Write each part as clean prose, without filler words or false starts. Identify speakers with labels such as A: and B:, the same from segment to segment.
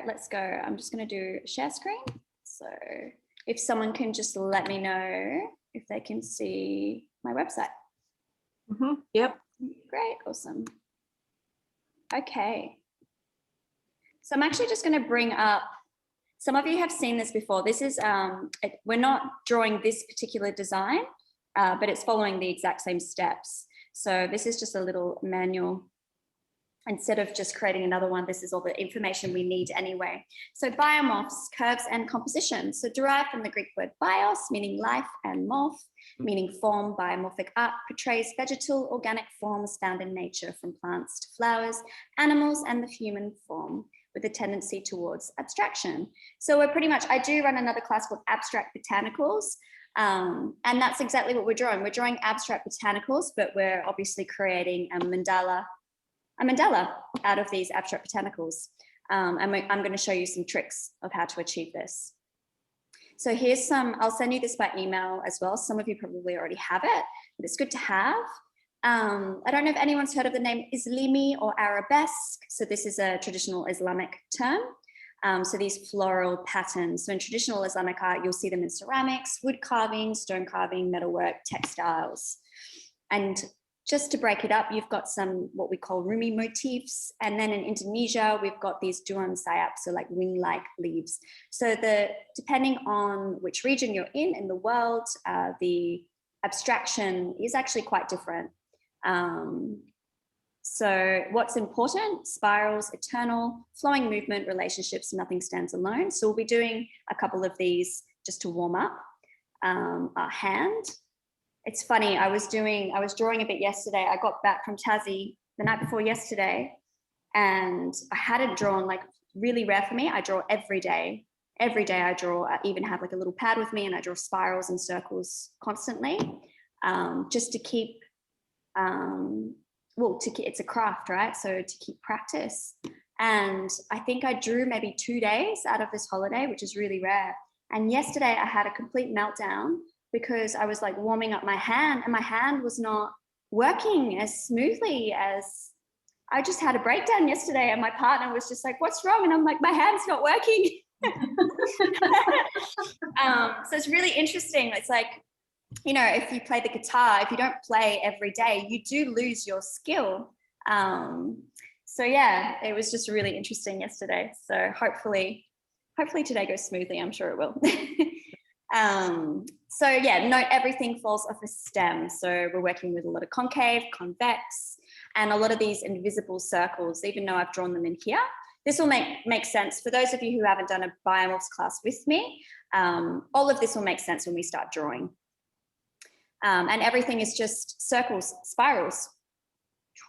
A: let's go. I'm just going to do share screen. So if someone can just let me know if they can see my website.
B: Yep.
A: Great, awesome. Okay. So I'm actually just going to bring up, some of you have seen this before. This is, we're not drawing this particular design, but it's following the exact same steps. So this is just a little manual. Instead of just creating another one, this is all the information we need anyway. So biomorphs, curves and composition. So derived from the Greek word bios, meaning life, and morph, meaning form. Biomorphic art portrays vegetal, organic forms found in nature, from plants to flowers, animals, and the human form, with a tendency towards abstraction. So we're pretty much, I do run another class called Abstract Botanicals, and that's exactly what we're drawing. We're drawing abstract botanicals, but we're obviously creating a mandala out of these abstract botanicals. And I'm going to show you some tricks of how to achieve this. So here's some, I'll send you this by email as well. Some of you probably already have it, but it's good to have. I don't know if anyone's heard of the name Islimi or Arabesque. So this is a traditional Islamic term. So these floral patterns. So in traditional Islamic art, you'll see them in ceramics, wood carving, stone carving, metalwork, textiles. And just to break it up, you've got some what we call Rumi motifs. And then in Indonesia, we've got these duan sayap, so like wing-like leaves. So depending on which region you're in the world, the abstraction is actually quite different. So what's important? Spirals, eternal, flowing movement, relationships, nothing stands alone. So we'll be doing a couple of these just to warm up our hand. It's funny, I was drawing a bit yesterday. I got back from Tassie the night before yesterday, and I hadn't drawn, like, really rare for me. I draw every day. Every day I draw. I even have like a little pad with me, and I draw spirals and circles constantly, just to keep, it's a craft, right? So to keep practice. And I think I drew maybe 2 days out of this holiday, which is really rare. And yesterday I had a complete meltdown because I was like warming up my hand, and my hand was not working as smoothly as, I just had a breakdown yesterday, and my partner was just like, what's wrong? And I'm like, my hand's not working. So it's really interesting. It's like, you know, if you play the guitar, if you don't play every day, you do lose your skill. So yeah, it was just really interesting yesterday. So hopefully today goes smoothly. I'm sure it will. So yeah, note everything falls off a stem. So we're working with a lot of concave, convex, and a lot of these invisible circles, even though I've drawn them in here. This will make sense for those of you who haven't done a biomorphs class with me. All of this will make sense when we start drawing. And everything is just circles, spirals.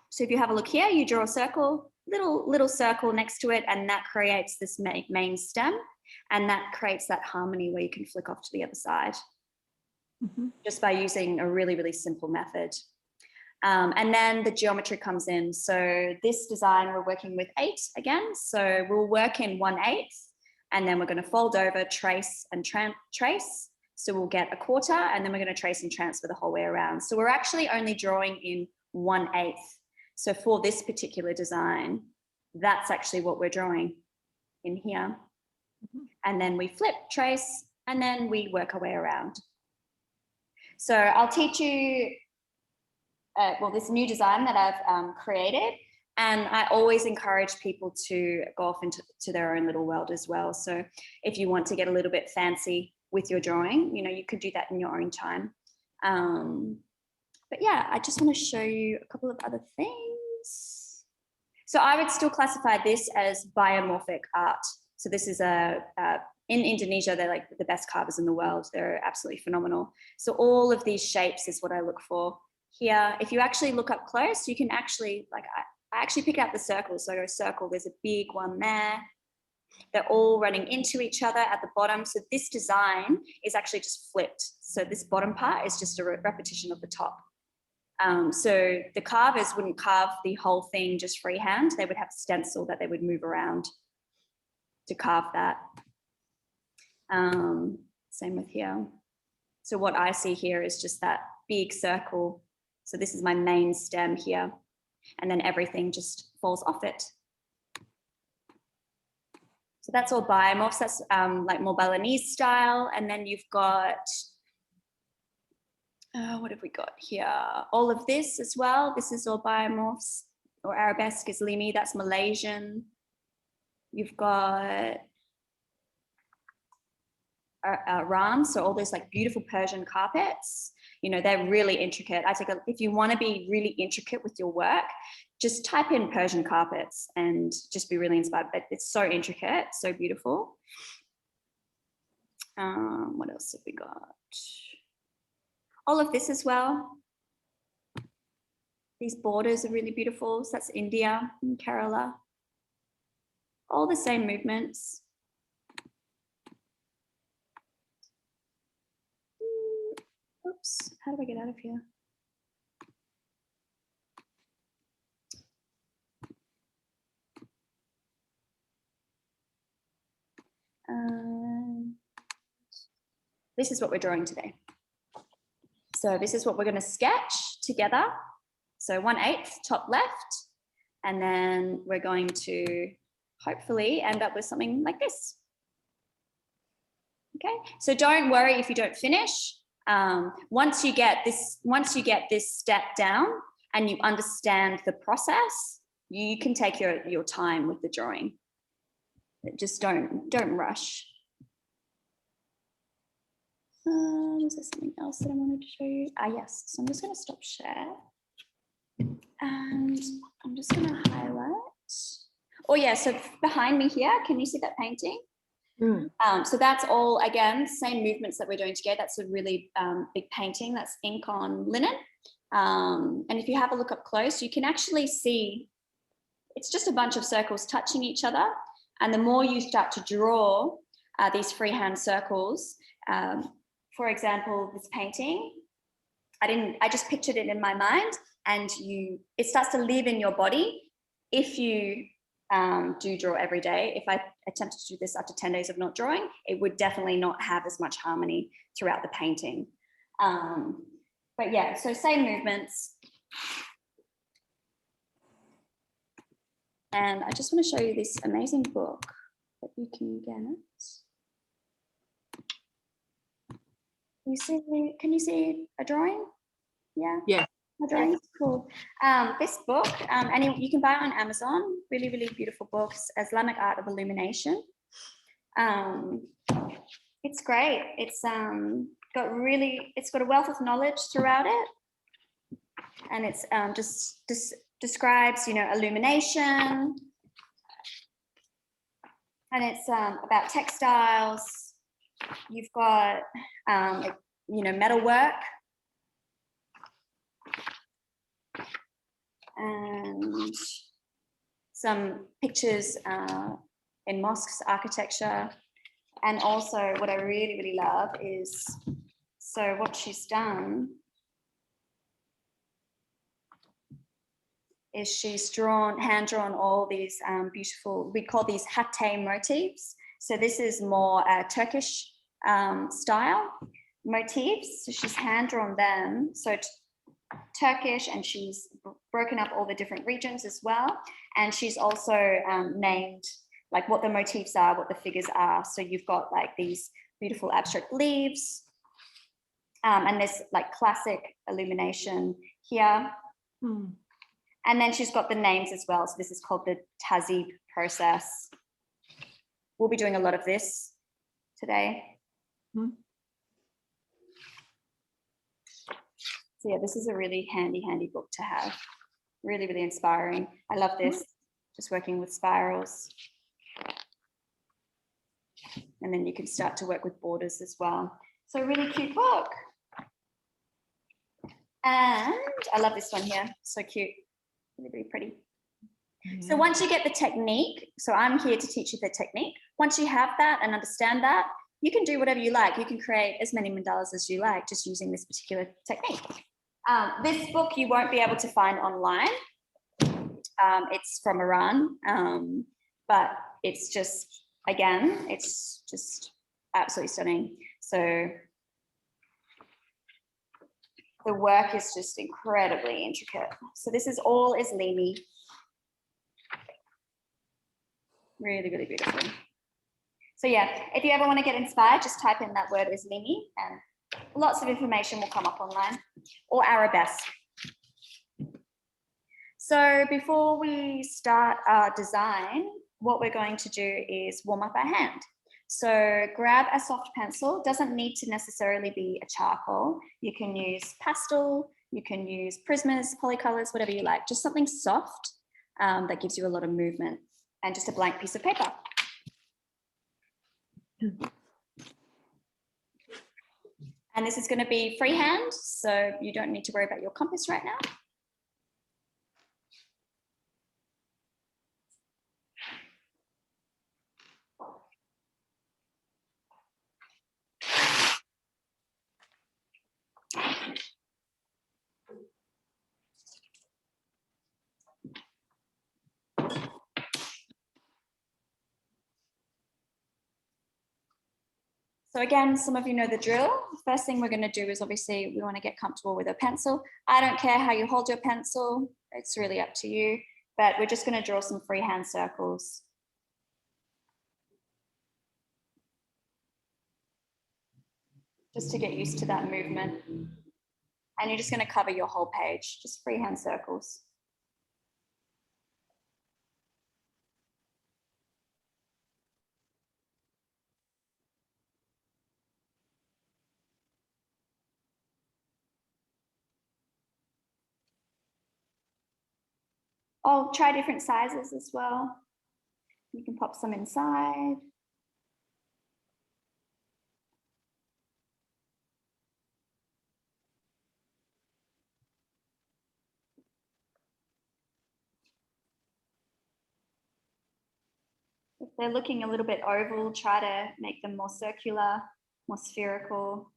A: So if you have a look here, you draw a circle, little circle next to it, and that creates this main stem, and that creates that harmony where you can flick off to the other side, just by using a really, really simple method. And then the geometry comes in. So this design, we're working with 8 again. So we'll work in 1/8, and then we're going to fold over, trace and trace. So we'll get a quarter, and then we're going to trace and transfer the whole way around. So we're actually only drawing in 1/8. So for this particular design, that's actually what we're drawing in here. And then we flip, trace, and then we work our way around. So I'll teach you, this new design that I've created. And I always encourage people to go off into their own little world as well. So if you want to get a little bit fancy with your drawing, you know, you could do that in your own time. But yeah, I just want to show you a couple of other things. So I would still classify this as biomorphic art. So this is in Indonesia, they're like the best carvers in the world. They're absolutely phenomenal. So all of these shapes is what I look for here. If you actually look up close, you can actually, like, I actually pick out the circles. So I go circle, there's a big one there. They're all running into each other at the bottom. So this design is actually just flipped. So this bottom part is just a repetition of the top. So the carvers wouldn't carve the whole thing just freehand. They would have a stencil that they would move around to carve that. Same with here. So what I see here is just that big circle. So this is my main stem here, and then everything just falls off it. So that's all biomorphs. That's like more Balinese style. And then you've got, what have we got here? All of this as well. This is all biomorphs, or arabesque is Limi. That's Malaysian. You've got Ram, so all those like beautiful Persian carpets. You know, they're really intricate. If you want to be really intricate with your work, just type in Persian carpets and just be really inspired. But it's so intricate, so beautiful. What else have we got? All of this as well. These borders are really beautiful. So that's India and Kerala. All the same movements. Oops, how do I get out of here? This is what we're drawing today. So this is what we're going to sketch together. So 1/8 top left, and then we're going to hopefully end up with something like this. Okay, so don't worry if you don't finish. Once you get this step down and you understand the process, you can take your time with the drawing. Just don't rush. Was there something else that I wanted to show you? Yes, so I'm just going to stop share. And I'm just going to highlight. Oh yeah, so behind me here, can you see that painting? So that's all, again, same movements that we're doing together. That's a really big painting. That's ink on linen. And if you have a look up close, you can actually see it's just a bunch of circles touching each other. And the more you start to draw these freehand circles, for example, this painting, I just pictured it in my mind, and it starts to live in your body if you do draw every day. If I attempted to do this after 10 days of not drawing, it would definitely not have as much harmony throughout the painting. But yeah, so same movements. And I just want to show you this amazing book that you can get. Can you see a drawing? Yeah.
B: Yeah.
A: A drawing, cool. This book, and you can buy it on Amazon. Really, really beautiful books, Islamic Art of Illumination. It's great. It's got a wealth of knowledge throughout it, and it's just describes, illumination, and it's about textiles. You've got metalwork, and some pictures in mosques, architecture. And also what I really, really love is, so what she's done is she's hand-drawn all these beautiful, we call these hatte motifs. So this is more Turkish style motifs. So she's hand-drawn them. So Turkish, and she's broken up all the different regions as well. And she's also named like what the motifs are, what the figures are. So you've got like these beautiful abstract leaves, and there's like classic illumination here. And then she's got the names as well. So this is called the Tazib process. We'll be doing a lot of this today. So yeah, this is a really handy book to have. Really, really inspiring. I love this, just working with spirals. And then you can start to work with borders as well. So really cute book. And I love this one here, so cute, really, really pretty. So once you get the technique, so I'm here to teach you the technique. Once you have that and understand that, you can do whatever you like. You can create as many mandalas as you like, just using this particular technique. This book you won't be able to find online. It's from Iran, but it's just, again, it's just absolutely stunning. So the work is just incredibly intricate. So this is all Islami. Really, really beautiful. So yeah, if you ever want to get inspired, just type in that word Islimi and lots of information will come up online, or arabesque. So before we start our design, what we're going to do is warm up our hand. So grab a soft pencil, doesn't need to necessarily be a charcoal. You can use pastel, you can use Prismas, polycolors, whatever you like, just something soft that gives you a lot of movement, and just a blank piece of paper. And this is going to be freehand, so you don't need to worry about your compass right now. So again, some of you know the drill. First thing we're going to do is obviously we want to get comfortable with a pencil. I don't care how you hold your pencil. It's really up to you, but we're just going to draw some freehand circles. Just to get used to that movement. And you're just going to cover your whole page, just freehand circles. Oh, try different sizes as well. You can pop some inside. If they're looking a little bit oval, try to make them more circular, more spherical.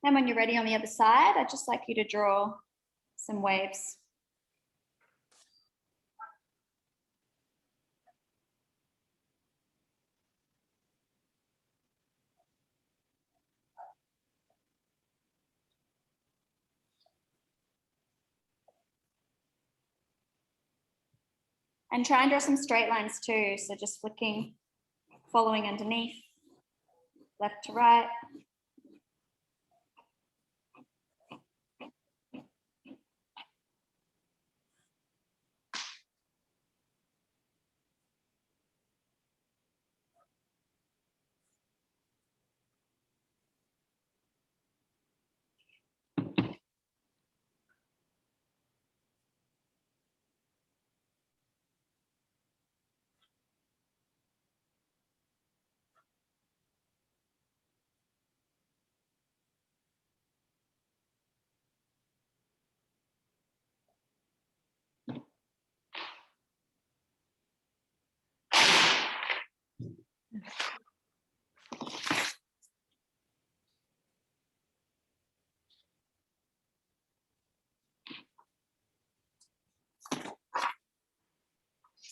A: And when you're ready on the other side, I'd just like you to draw some waves. And try and draw some straight lines too. So just flicking, following underneath, left to right.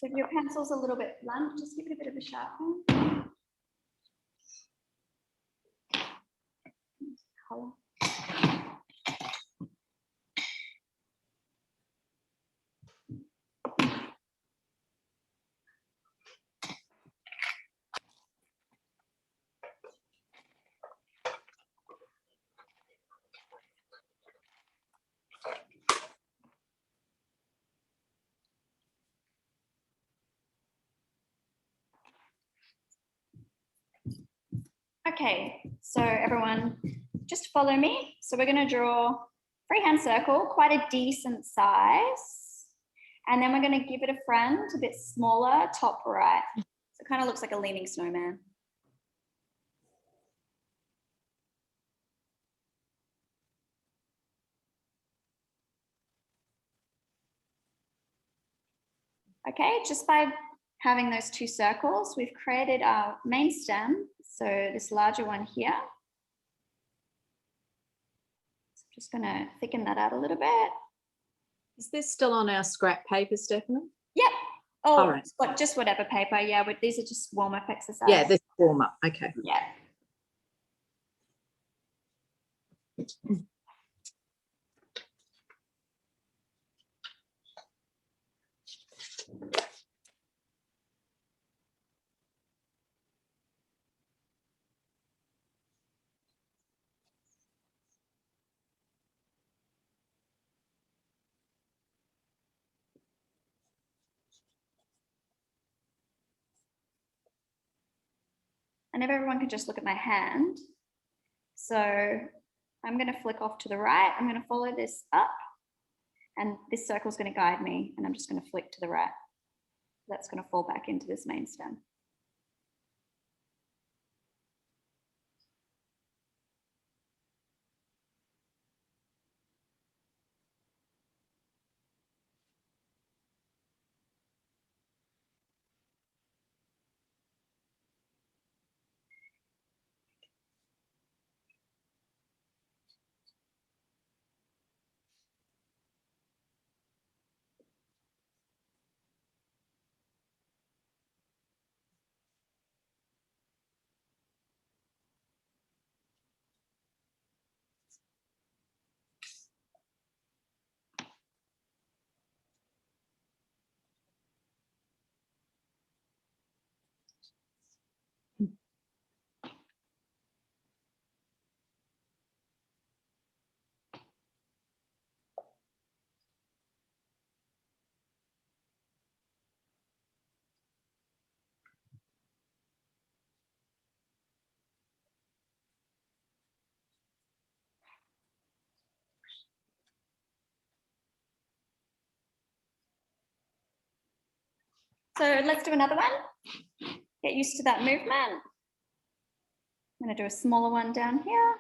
A: So if your pencil's a little bit blunt, just give it a bit of a sharpen. Color. Okay, so everyone, just follow me. So we're going to draw freehand circle, quite a decent size. And then we're going to give it a friend, a bit smaller, top right. So it kind of looks like a leaning snowman. Okay, just by having those two circles, we've created our main stem. So this larger one here. So I'm just going to thicken that out a little bit.
B: Is this still on our scrap paper, Stephanie?
A: Yep. Oh,
B: all right.
A: Just whatever paper. Yeah, these are just warm-up exercises.
B: Yeah, this warm up. Okay.
A: Yeah. And if everyone could just look at my hand. So I'm going to flick off to the right. I'm going to follow this up. And this circle is going to guide me. And I'm just going to flick to the right. That's going to fall back into this main stem. So let's do another one. Get used to that movement. I'm going to do a smaller one down here.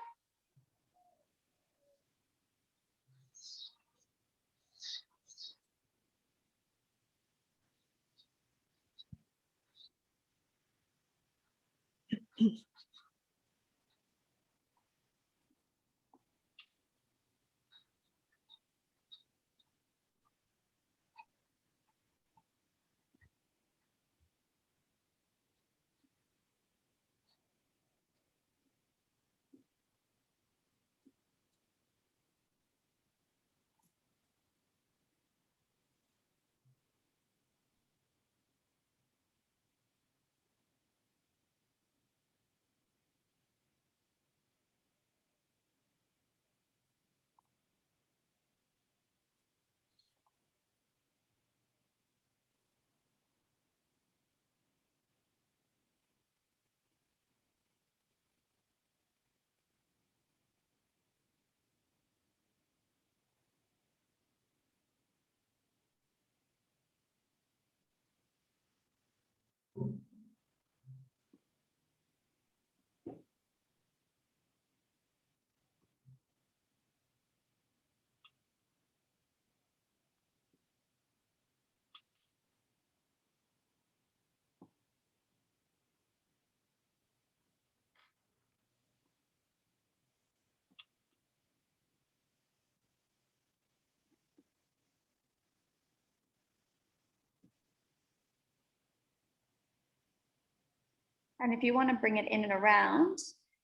A: And if you want to bring it in and around,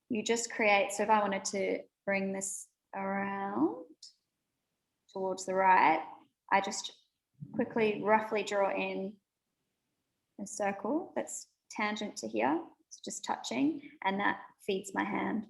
A: you just create, so if I wanted to bring this around towards the right, I just quickly, roughly draw in a circle that's tangent to here, it's just touching, and that feeds my hand.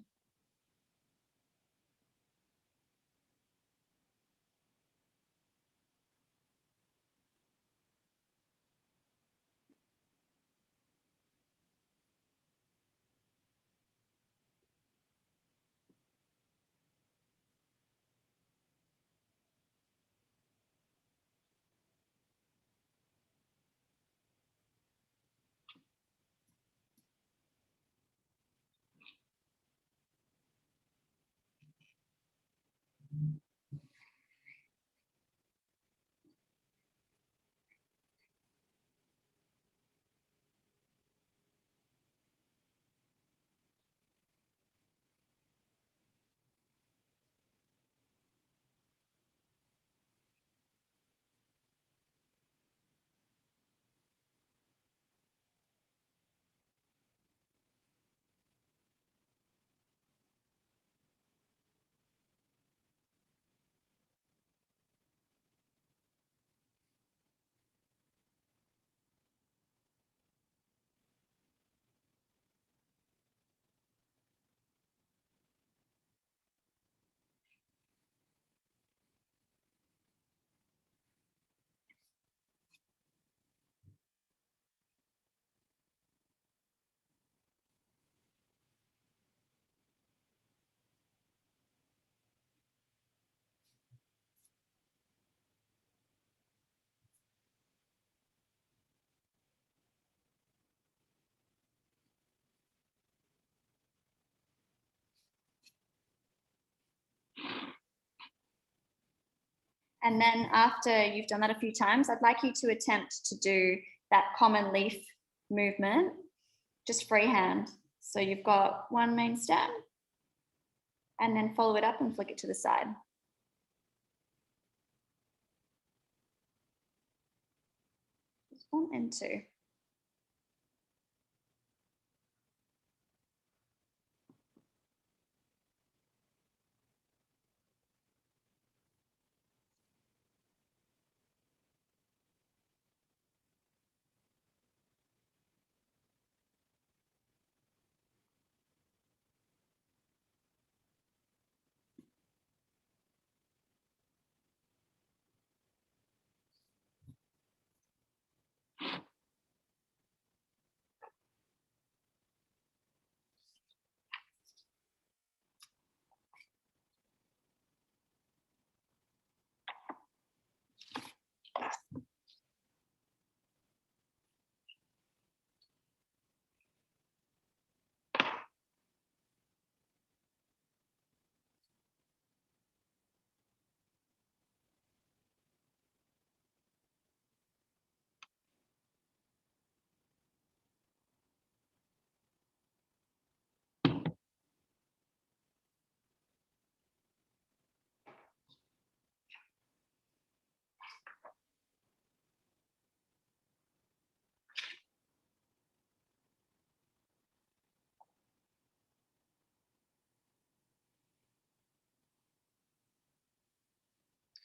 A: And then after you've done that a few times, I'd like you to attempt to do that common leaf movement, just freehand. So you've got one main stem and then follow it up and flick it to the side. Just one and two.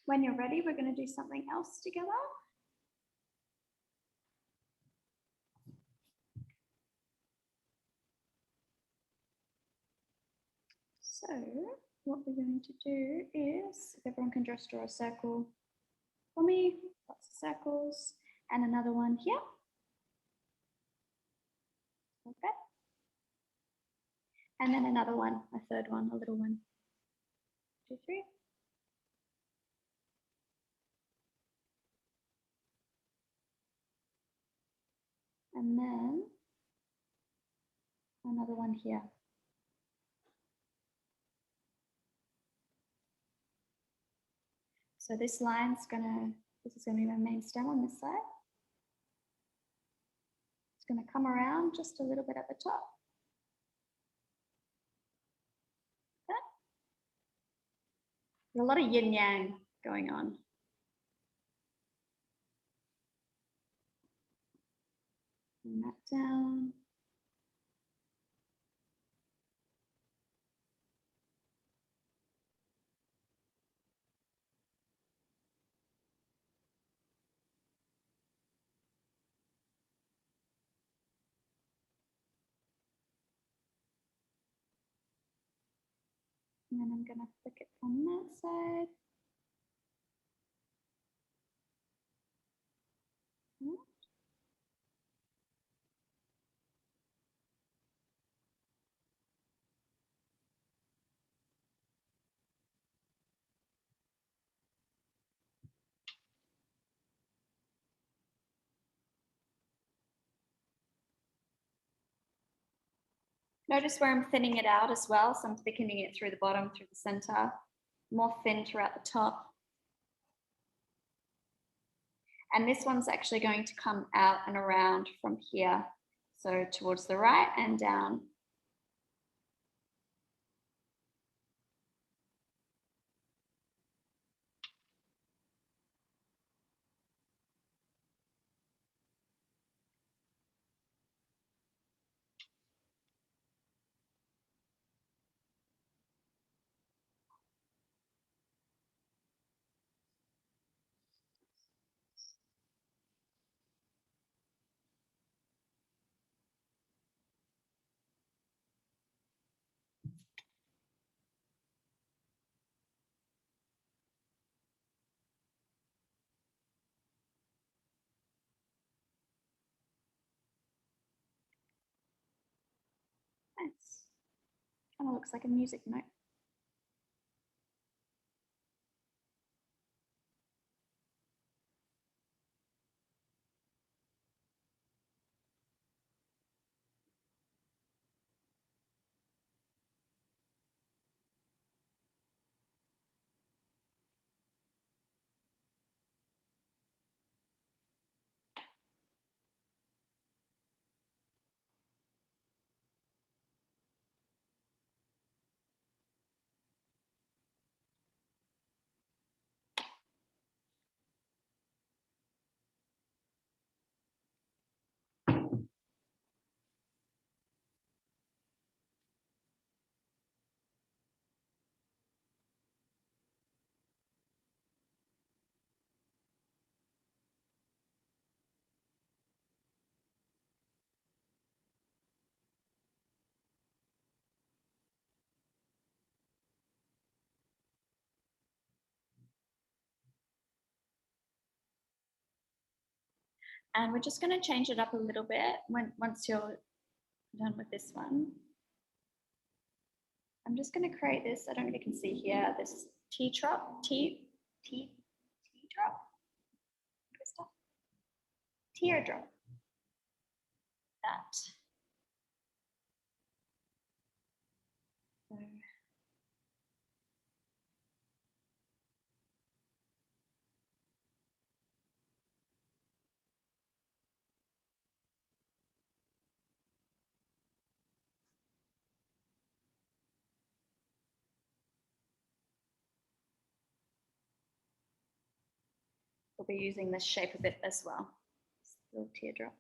A: When you're ready, we're going to do something else together. So what we're going to do is, if everyone can just draw a circle for me, lots of circles, and another one here. Okay. And then another one, a third one, a little one. 2, 3. And then another one here. So this is gonna be my main stem on this side. It's gonna come around just a little bit at the top. Okay. There's a lot of yin yang going on. Bring that down. And then I'm going to flick it from that side. Notice where I'm thinning it out as well. So I'm thickening it through the bottom, through the center, more thin throughout the top. And this one's actually going to come out and around from here. So towards the right and down. Nice. Kind of looks like a music note. And we're just going to change it up a little bit once you're done with this one. I'm just going to create this. I don't know if you can see here, this teardrop, teardrop. That. So we'll be using this shape of it as well. This little teardrop.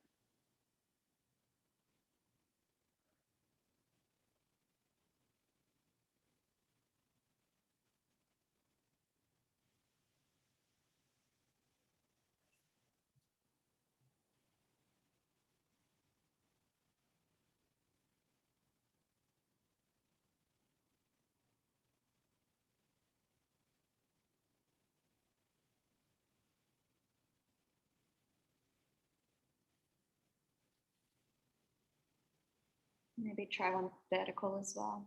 A: Maybe try one vertical as well.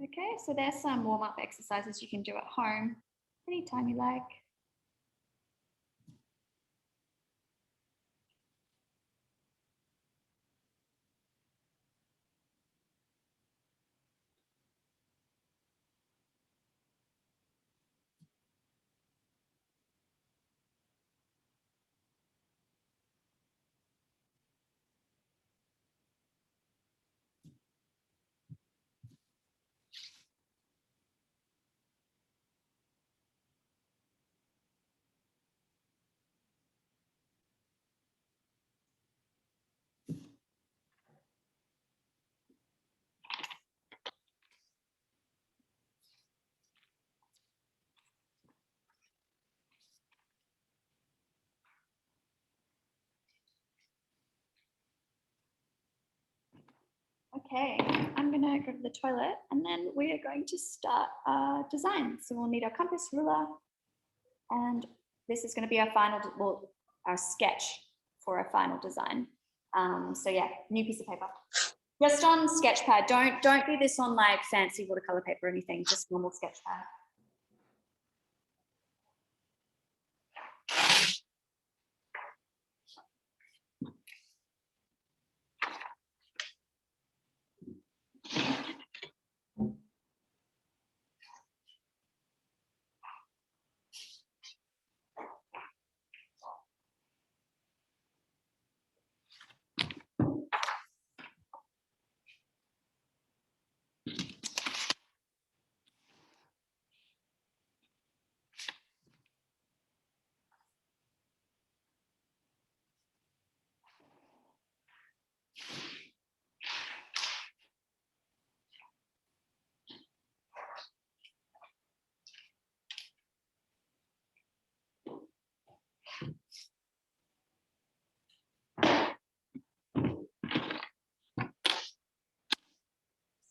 A: Okay, so there's some warm-up exercises you can do at home anytime you like. Okay, I'm going to go to the toilet and then we are going to start our design. So we'll need our compass, ruler, and this is going to be our final, well, our sketch for our final design. So yeah, new piece of paper. Just on sketch pad. Don't do this on like fancy watercolor paper or anything, just normal sketch pad.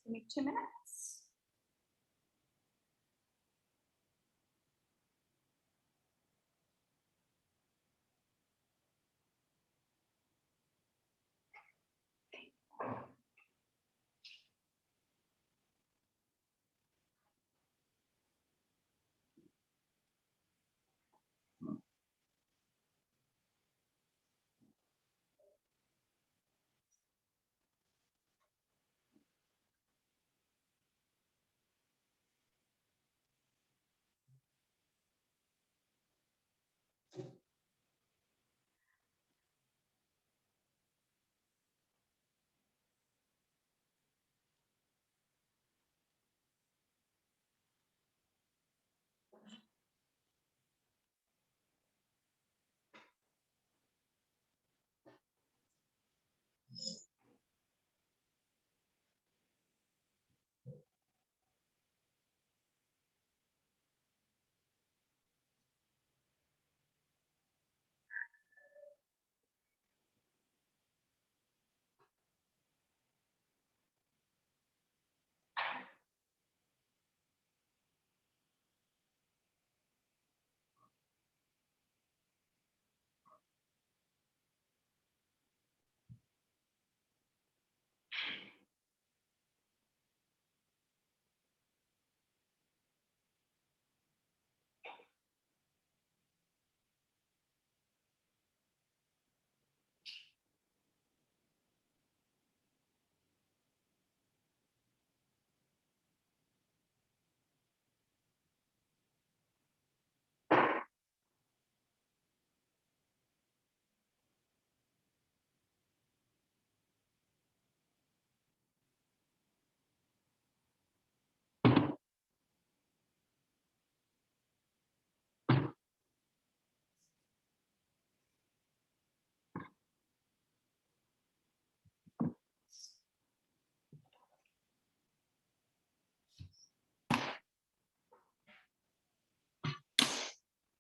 A: Give me 2 minutes.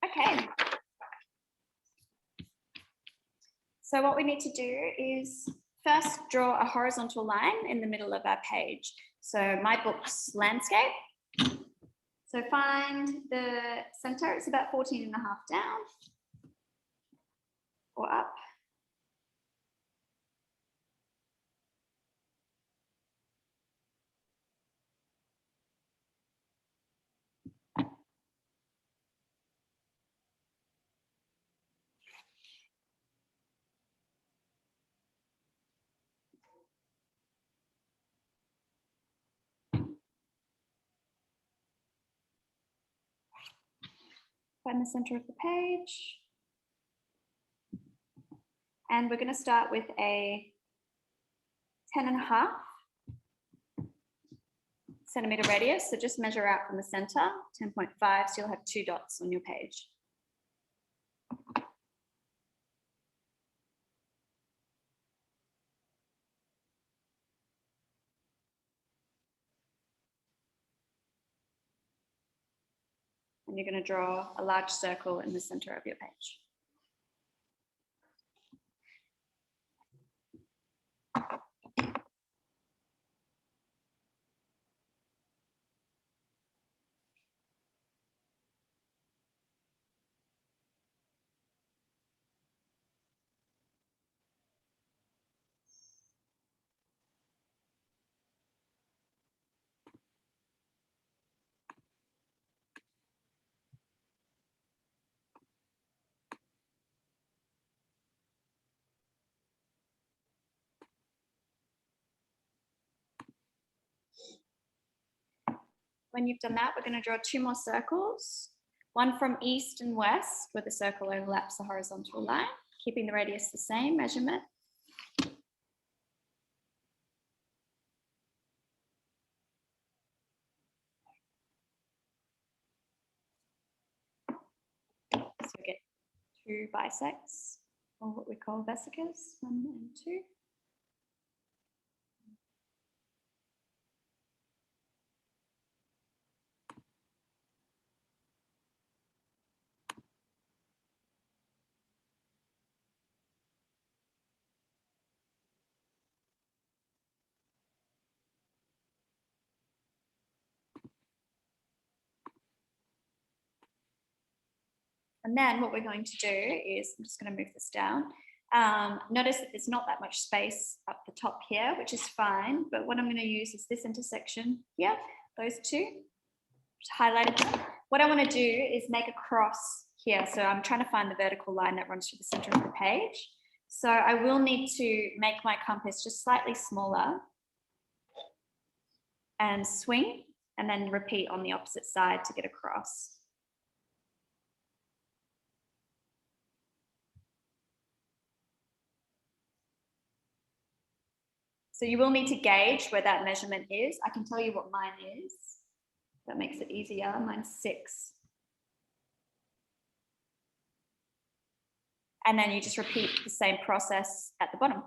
A: Okay. So what we need to do is first draw a horizontal line in the middle of our page. So my book's landscape. So find the center, it's about 14.5 down or up. Find the center of the page. And we're going to start with a 10.5 centimeter radius. So just measure out from the center, 10.5, so you'll have 2 dots on your page. And you're going to draw a large circle in the center of your page. when you've done that, we're going to draw 2 more circles, one from east and west, where the circle overlaps the horizontal line, keeping the radius the same measurement. So we get 2 bisects, or what we call vesicles, 1 and 2. And then what we're going to do is, I'm just going to move this down. Notice that there's not that much space up the top here, which is fine. But what I'm going to use is this intersection here, those two, highlighted them. What I want to do is make a cross here. So I'm trying to find the vertical line that runs through the center of the page. So I will need to make my compass just slightly smaller and swing, and then repeat on the opposite side to get across. So you will need to gauge where that measurement is. I can tell you what mine is. That makes it easier. Mine's 6. And then you just repeat the same process at the bottom.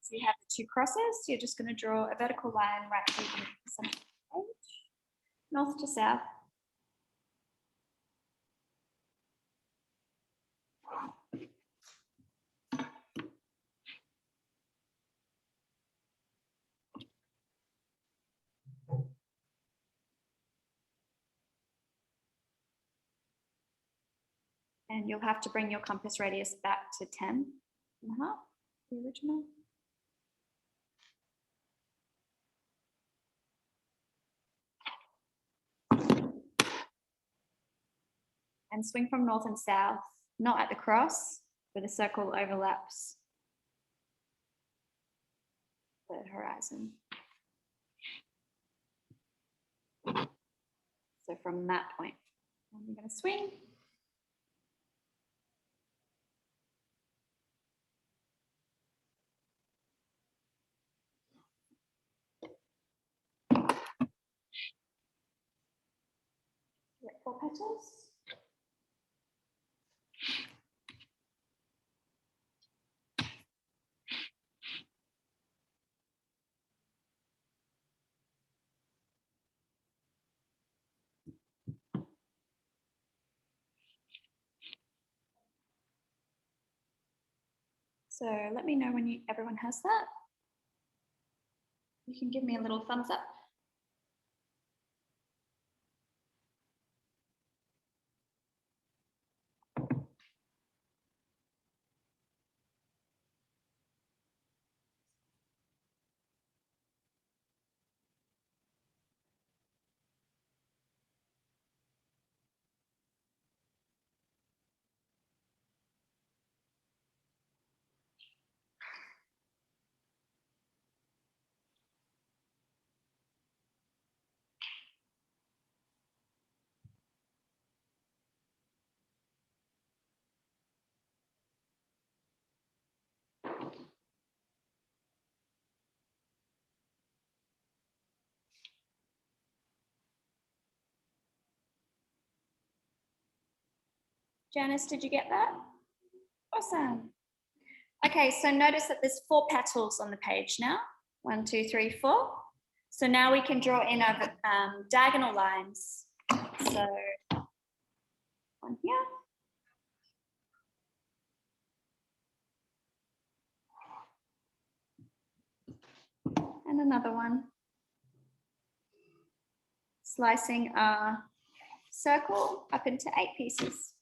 A: Once you have the 2 crosses, you're just going to draw a vertical line right through the center of the page, north to south. And you'll have to bring your compass radius back to 10.5, the original. And swing from north and south, not at the cross, where the circle overlaps the horizon. So from that point, I'm going to swing. Get 4 petals. So let me know when everyone has that. You can give me a little thumbs up. Janice, did you get that? Awesome. Okay, so notice that there's 4 petals on the page now. 1, 2, 3, 4. So now we can draw in our diagonal lines. So one here. And another one. Slicing our circle up into 8 pieces.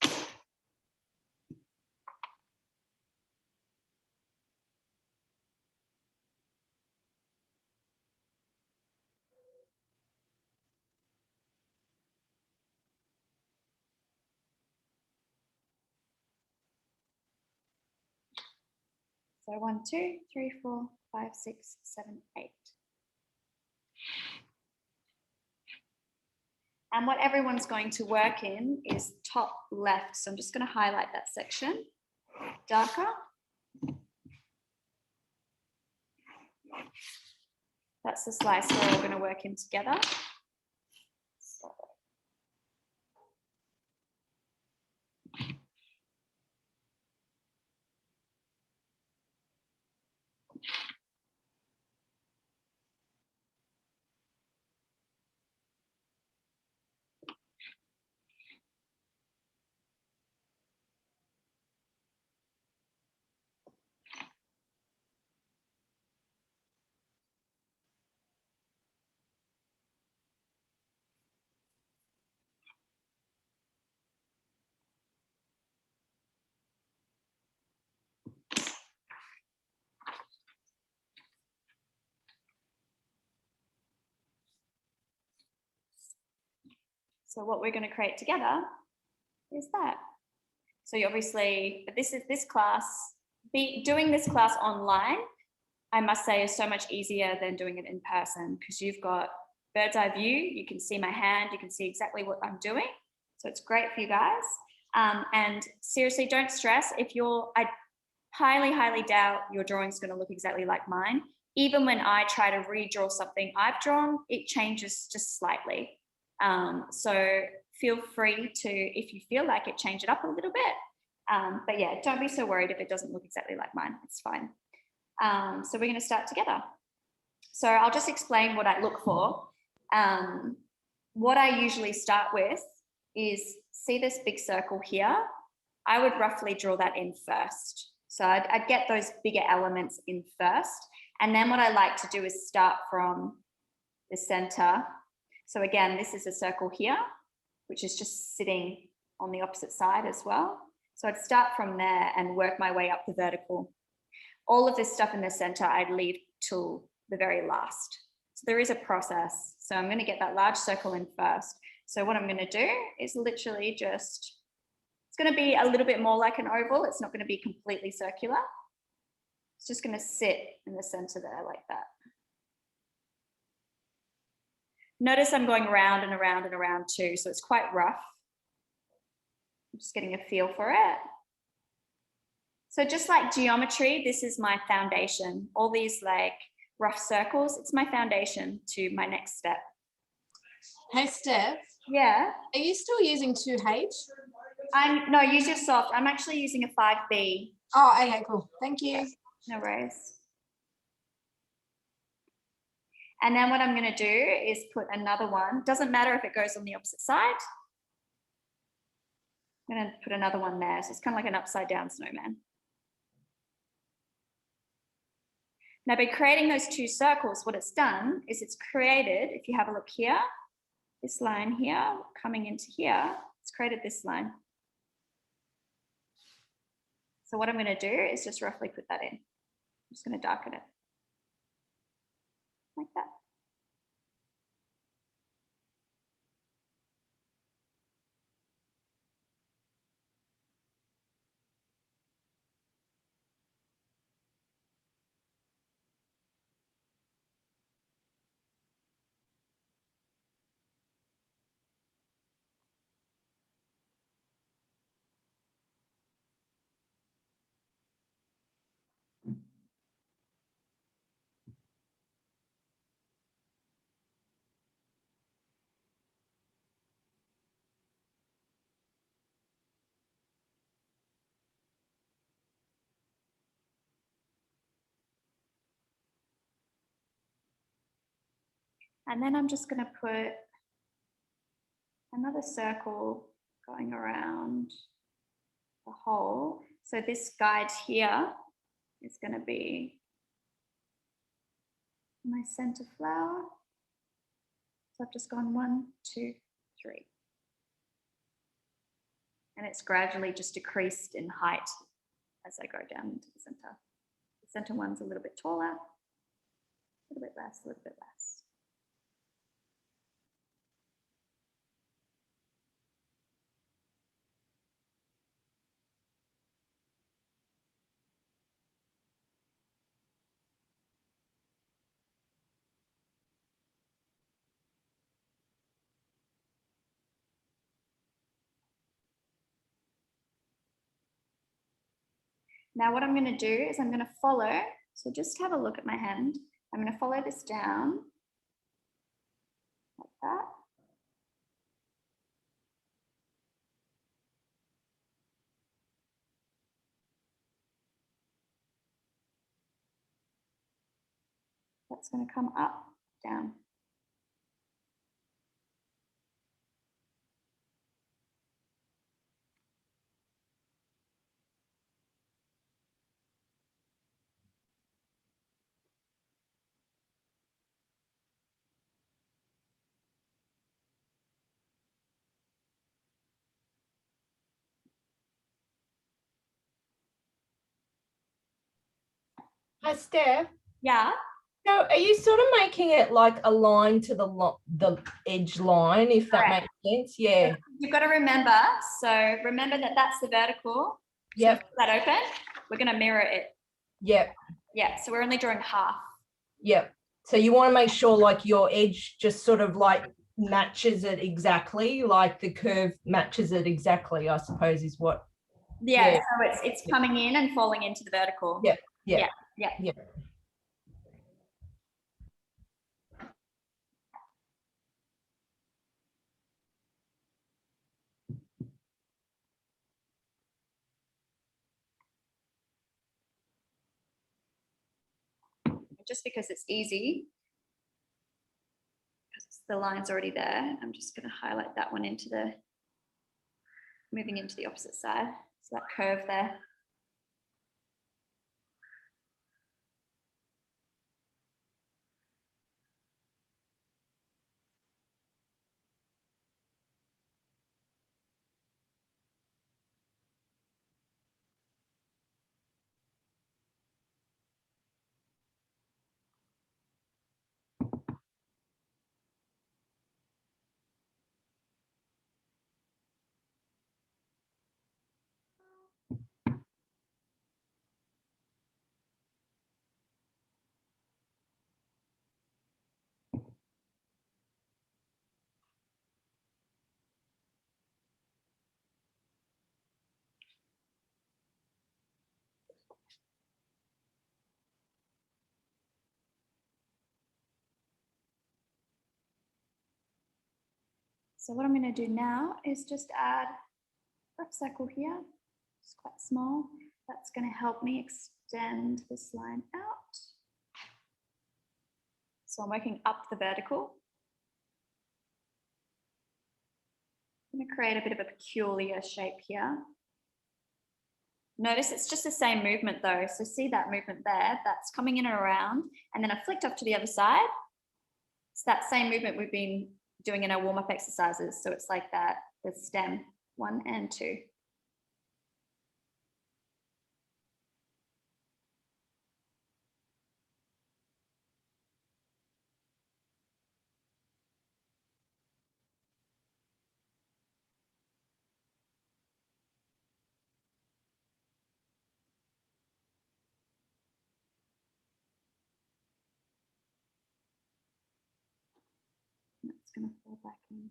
A: So 1, 2, 3, 4, 5, 6, 7, 8. And what everyone's going to work in is top left. So I'm just going to highlight that section darker. That's the slice we're all going to work in together. So what we're going to create together is that. So you obviously, this class, doing this class online, I must say, is so much easier than doing it in person because you've got bird's eye view. You can see my hand. You can see exactly what I'm doing. So it's great for you guys. And seriously, don't stress. I highly, highly doubt your drawing's going to look exactly like mine. Even when I try to redraw something I've drawn, it changes just slightly. So feel free to, if you feel like it, change it up a little bit. But yeah, don't be so worried if it doesn't look exactly like mine. It's fine. So we're going to start together. So I'll just explain what I look for. What I usually start with is, see this big circle here? I would roughly draw that in first. So I'd get those bigger elements in first. And then what I like to do is start from the center. So again, this is a circle here, which is just sitting on the opposite side as well. So I'd start from there and work my way up the vertical. All of this stuff in the center, I'd leave till the very last. So there is a process. So I'm going to get that large circle in first. So what I'm going to do is literally just, it's going to be a little bit more like an oval. It's not going to be completely circular. It's just going to sit in the center there like that. Notice I'm going around and around and around too, so it's quite rough. I'm just getting a feel for it. So just like geometry, this is my foundation. All these like rough circles, it's my foundation to my next step.
B: Hey, Steph.
A: Yeah.
B: Are you still using 2H?
A: No, use your soft. I'm actually using a 5B.
B: Oh, okay, cool. Thank you.
A: No worries. And then what I'm going to do is put another one. Doesn't matter if it goes on the opposite side. I'm going to put another one there. So it's kind of like an upside down snowman. Now, by creating those two circles, what it's done is it's created, if you have a look here, this line here coming into here, it's created this line. So what I'm going to do is just roughly put that in. I'm just going to darken it like that. And then I'm just going to put another circle going around the hole. So this guide here is going to be my center flower. So I've just gone 1, 2, 3. And it's gradually just decreased in height as I go down into the center. The center one's a little bit taller, a little bit less, a little bit less. Now what I'm going to do is I'm going to follow. So just have a look at my hand. I'm going to follow this down like that. That's going to come up, down.
C: Hi, Steph.
A: Yeah.
C: So are you sort of making it like a line to the edge line, if that
A: Correct.
C: makes sense? Yeah.
A: You've got to remember. So remember that that's the vertical.
C: Yep.
A: So that open. We're going to mirror it.
C: Yep.
A: Yeah. So we're only drawing half.
C: Yep. So you want to make sure like your edge just sort of like matches it exactly, like the curve matches it exactly, I suppose is what.
A: Yeah.
C: Yeah.
A: So it's coming in and falling into the vertical.
C: Yep. Yep.
A: Yeah. Yeah.
C: Yep.
A: Just because it's easy, because the line's already there, I'm just going to highlight that one into the, moving into the opposite side. So that curve there. So what I'm going to do now is just add a rough circle here. It's quite small. That's going to help me extend this line out. So I'm working up the vertical. I'm going to create a bit of a peculiar shape here. Notice it's just the same movement though. So see that movement there, that's coming in and around, and then I flicked off to the other side. It's that same movement we've been doing in our warm-up exercises. So it's like that, the stem 1 and 2. That's going to fall back in.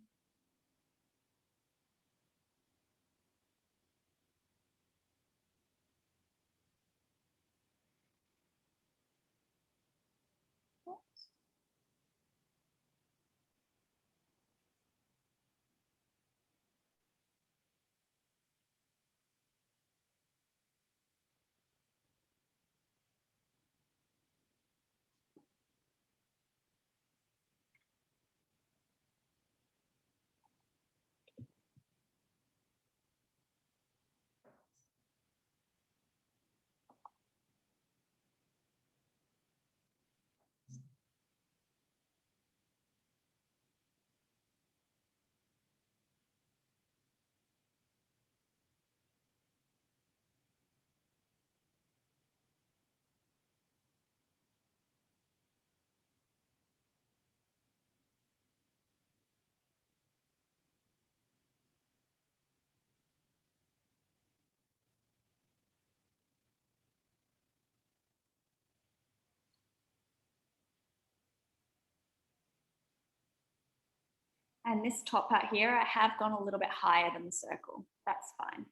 A: And this top part here, I have gone a little bit higher than the circle. That's fine.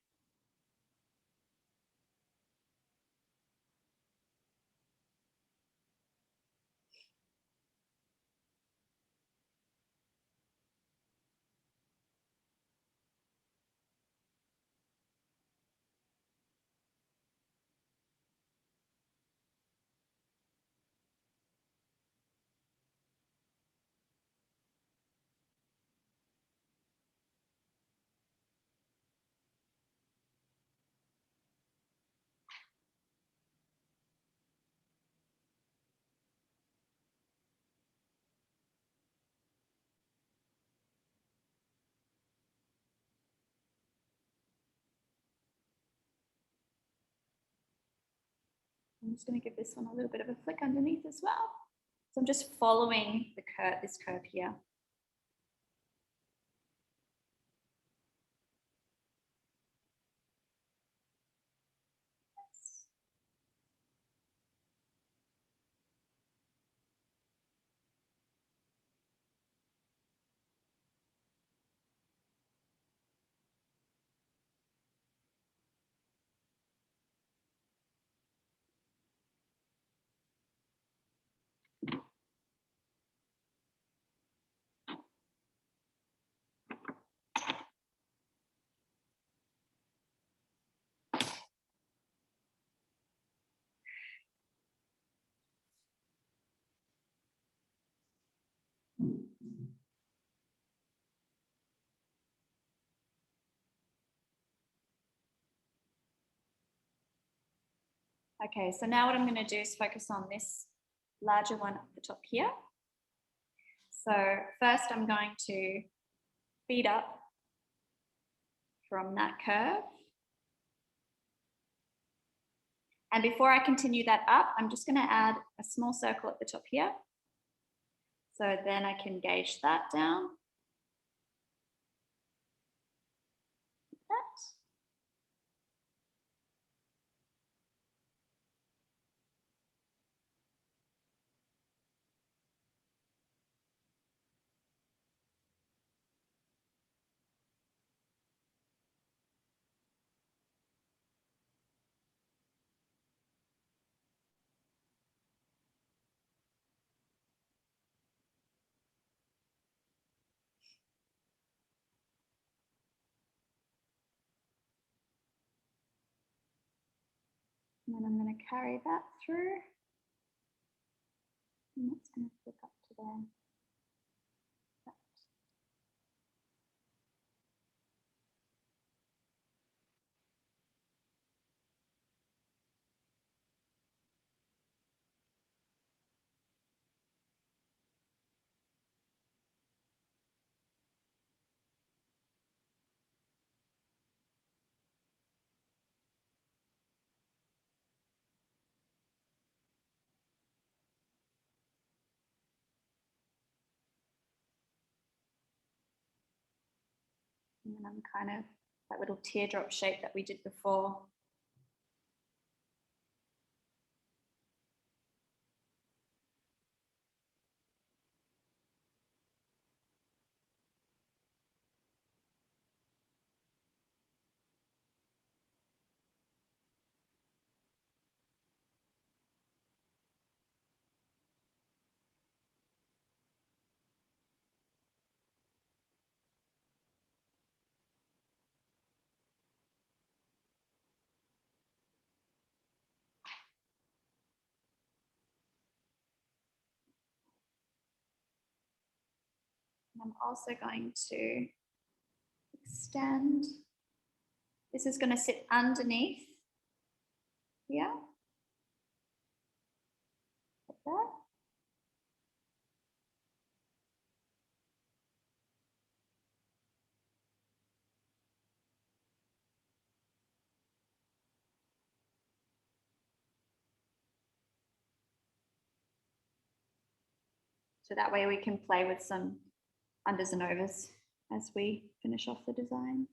A: I'm just going to give this one a little bit of a flick underneath as well. So I'm just following the curve, this curve here. Okay, so now what I'm going to do is focus on this larger one at the top here. So first I'm going to feed up from that curve. And before I continue that up, I'm just going to add a small circle at the top here. So then I can gauge that down. Like that. And then I'm going to carry that through. And that's going to flip up to there. And then I'm kind of that little teardrop shape that we did before. And I'm also going to extend. This is going to sit underneath here. Like that. So that way we can play with some unders and overs as we finish off the design.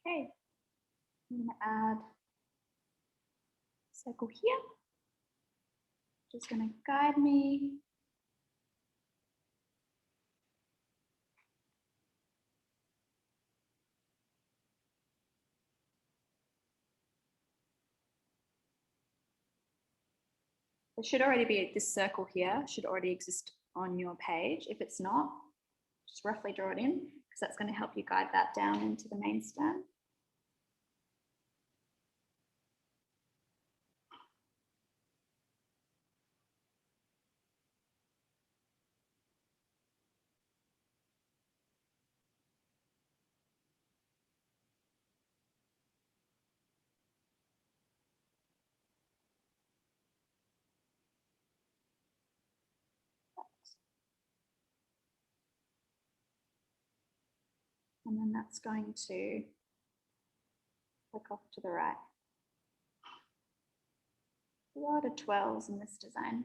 A: Okay, I'm going to add a circle here. Just going to guide me. There should already be this circle here, should already exist on your page. If it's not, just roughly draw it in, because that's going to help you guide that down into the main stem. And then that's going to click off to the right. A lot of 12s in this design.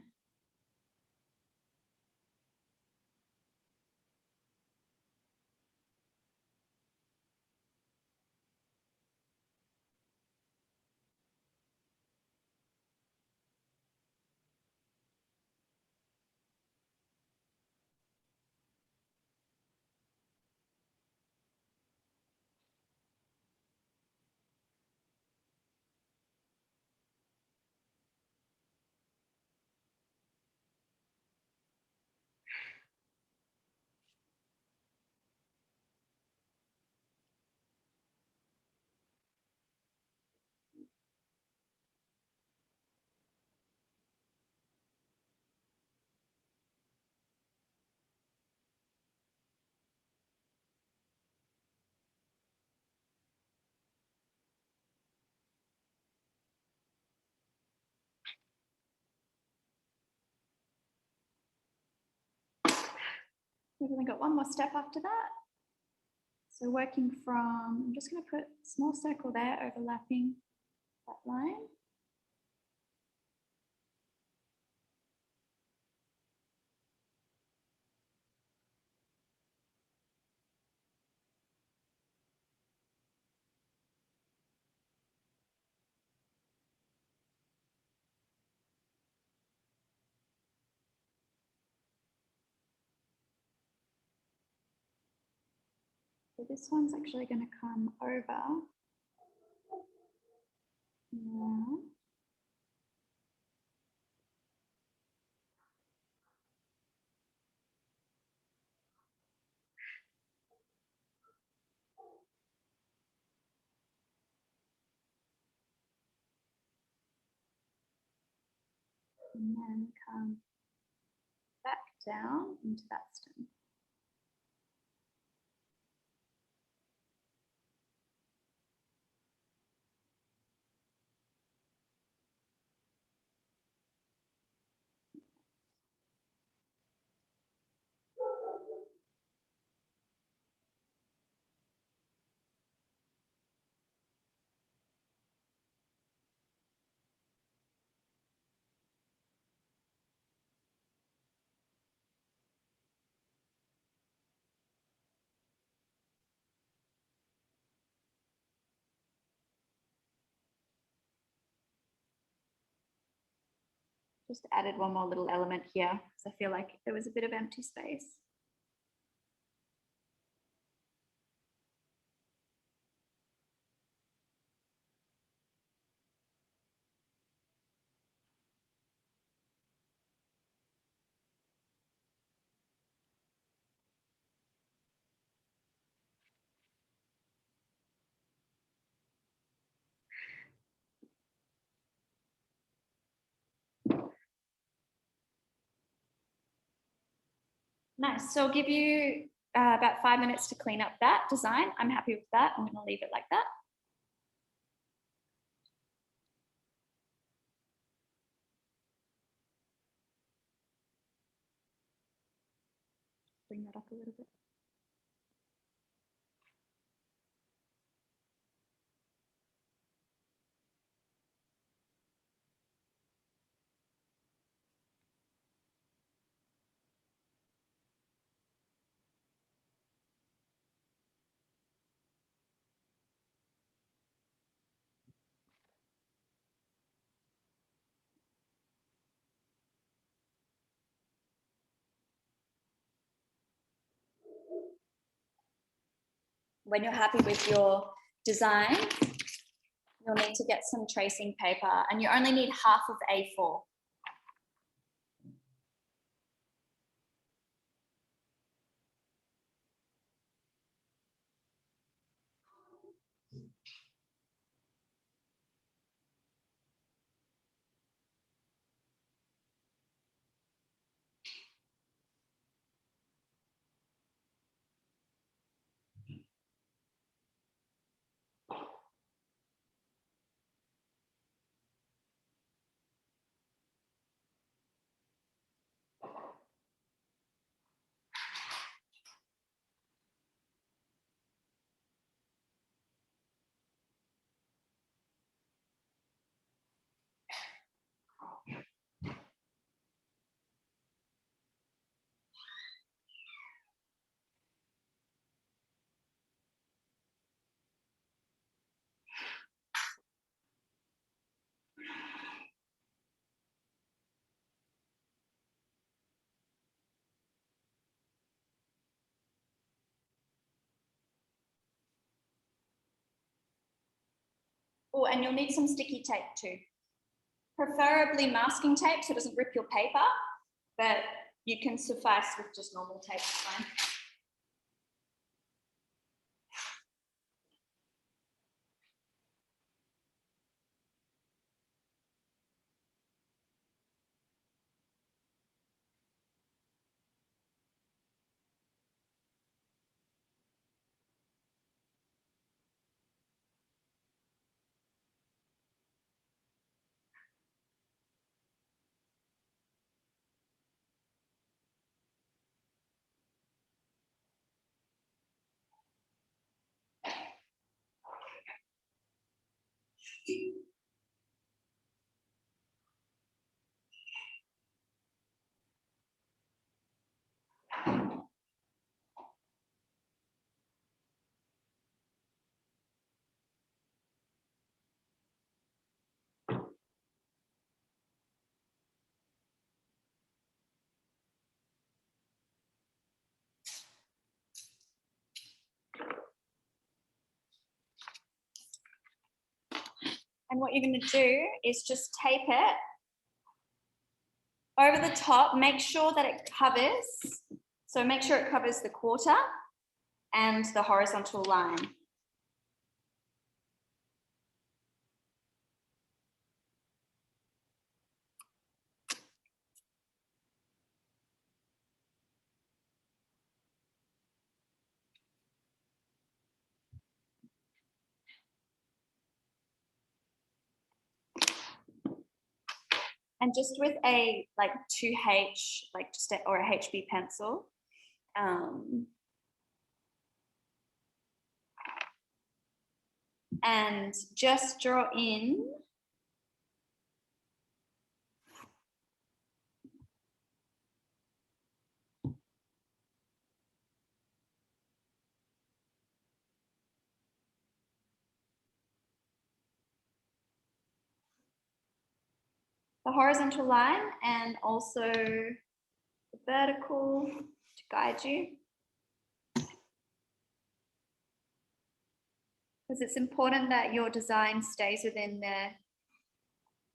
A: We've only got one more step after that. So working from, I'm just going to put a small circle there overlapping that line. So this one's actually going to come over. Yeah. And then come back down into that stem. Just added one more little element here because I feel like there was a bit of empty space. Nice. So I'll give you about 5 minutes to clean up that design. I'm happy with that. I'm going to leave it like that. Bring that up a little bit. When you're happy with your design, you'll need to get some tracing paper, and you only need half of A4. Oh, and you'll need some sticky tape too. Preferably masking tape so it doesn't rip your paper, but you can suffice with just normal tape, it's fine. And what you're going to do is just tape it over the top. Make sure that it covers. So make sure it covers the quarter and the horizontal line. And just with a like 2H, like just or a HB pencil, and just draw in the horizontal line and also the vertical to guide you. Because it's important that your design stays within the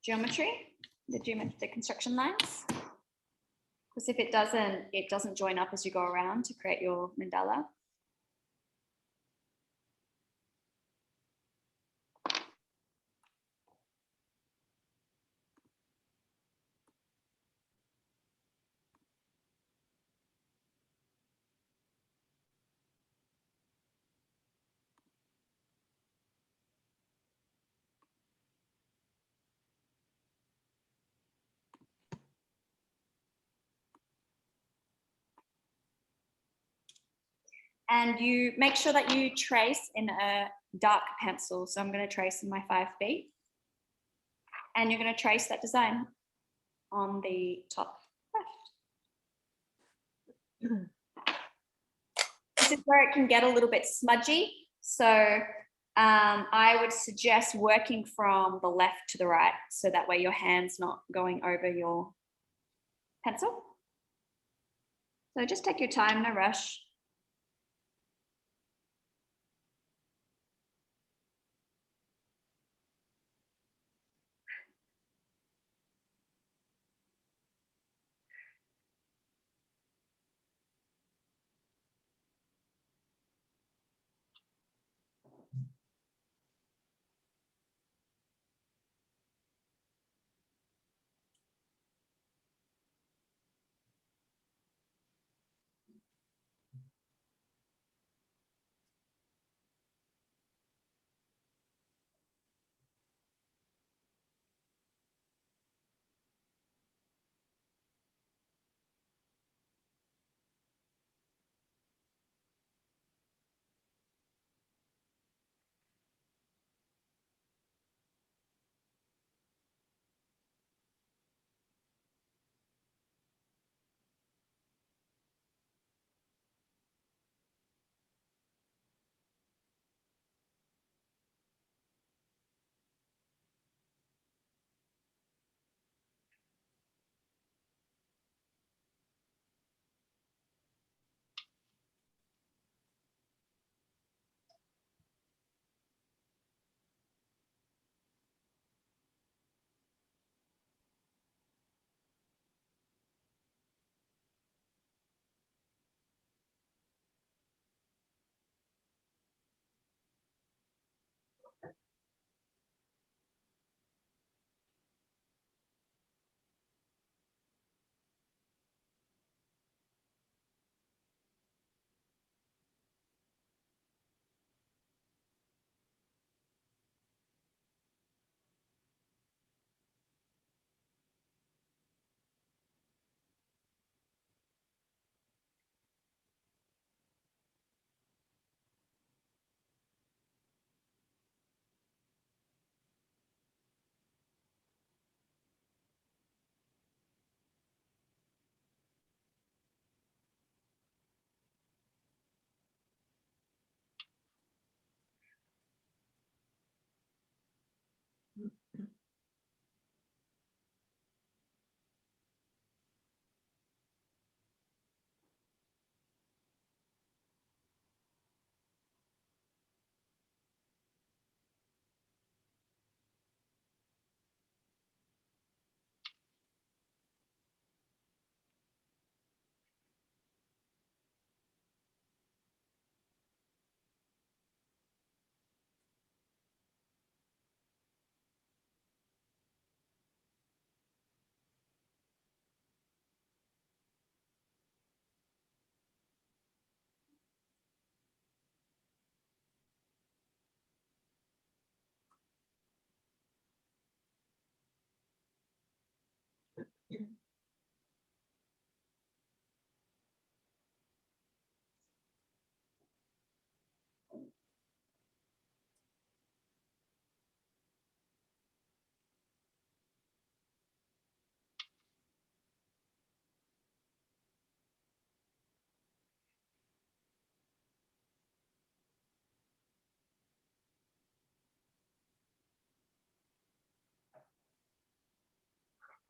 A: geometry, the construction lines. Because if it doesn't join up as you go around to create your mandala. And you make sure that you trace in a dark pencil. So I'm going to trace in my 5B. And you're going to trace that design on the top left. This is where it can get a little bit smudgy. So I would suggest working from the left to the right. So that way your hand's not going over your pencil. So just take your time, no rush.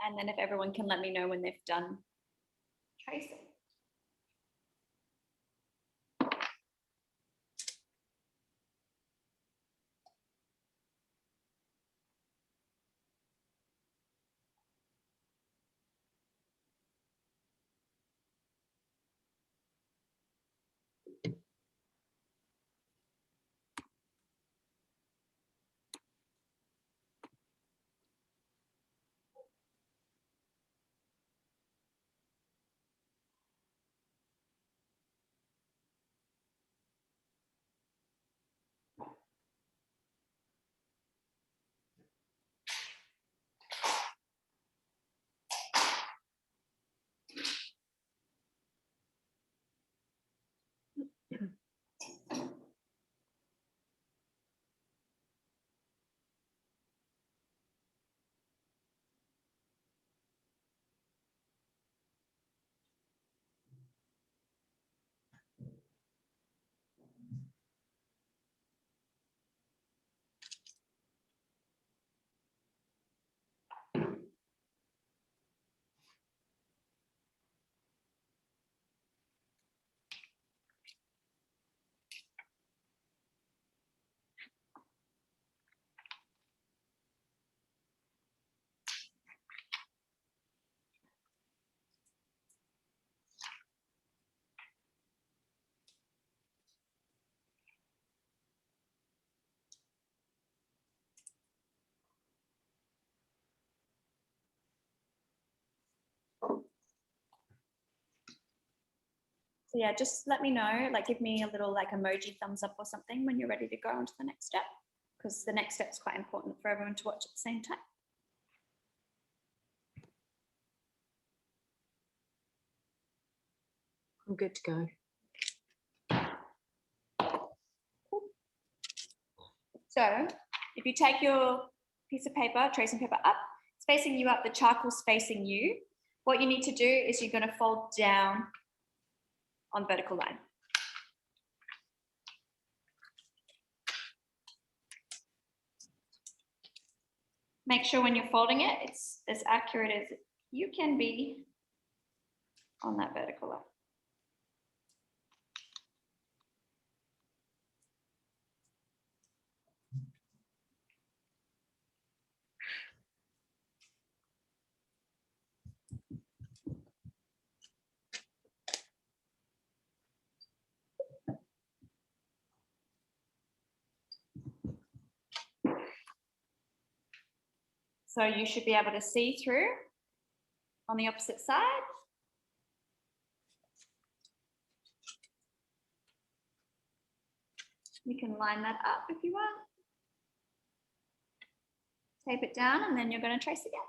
A: And then if everyone can let me know when they've done tracing. So yeah, just let me know, like give me a little like emoji thumbs up or something when you're ready to go on to the next step, because the next step is quite important for everyone to watch at the same time.
B: I'm good to go.
A: So if you take your piece of paper, tracing paper up, it's facing you up, the charcoal's facing you. What you need to do is you're going to fold down on vertical line. Make sure when you're folding it, it's as accurate as you can be on that vertical line. So you should be able to see through on the opposite side. You can line that up if you want. Tape it down and then you're going to trace again.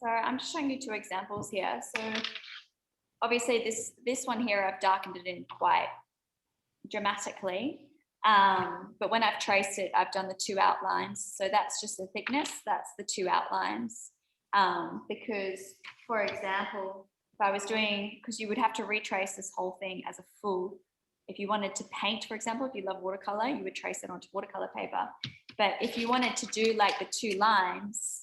A: So I'm just showing you two examples here. So obviously this one here, I've darkened it in quite dramatically. But when I've traced it, I've done the two outlines. So that's just the thickness, that's the two outlines. Because, for example, if I was doing, because you would have to retrace this whole thing as a full, if you wanted to paint, for example, if you love watercolor, you would trace it onto watercolor paper. But if you wanted to do like the two lines,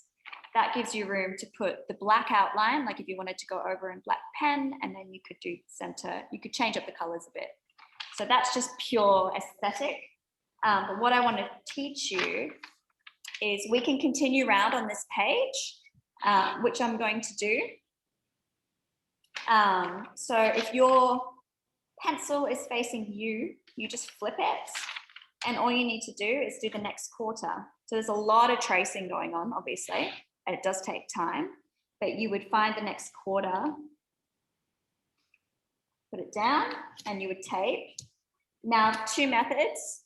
A: that gives you room to put the black outline, like if you wanted to go over in black pen, and then you could do center, you could change up the colors a bit. So that's just pure aesthetic. But what I want to teach you is we can continue around on this page, which I'm going to do. So if your pencil is facing you, you just flip it. And all you need to do is do the next quarter. So there's a lot of tracing going on, obviously, and it does take time, but you would find the next quarter, put it down, and you would tape. Now, two methods.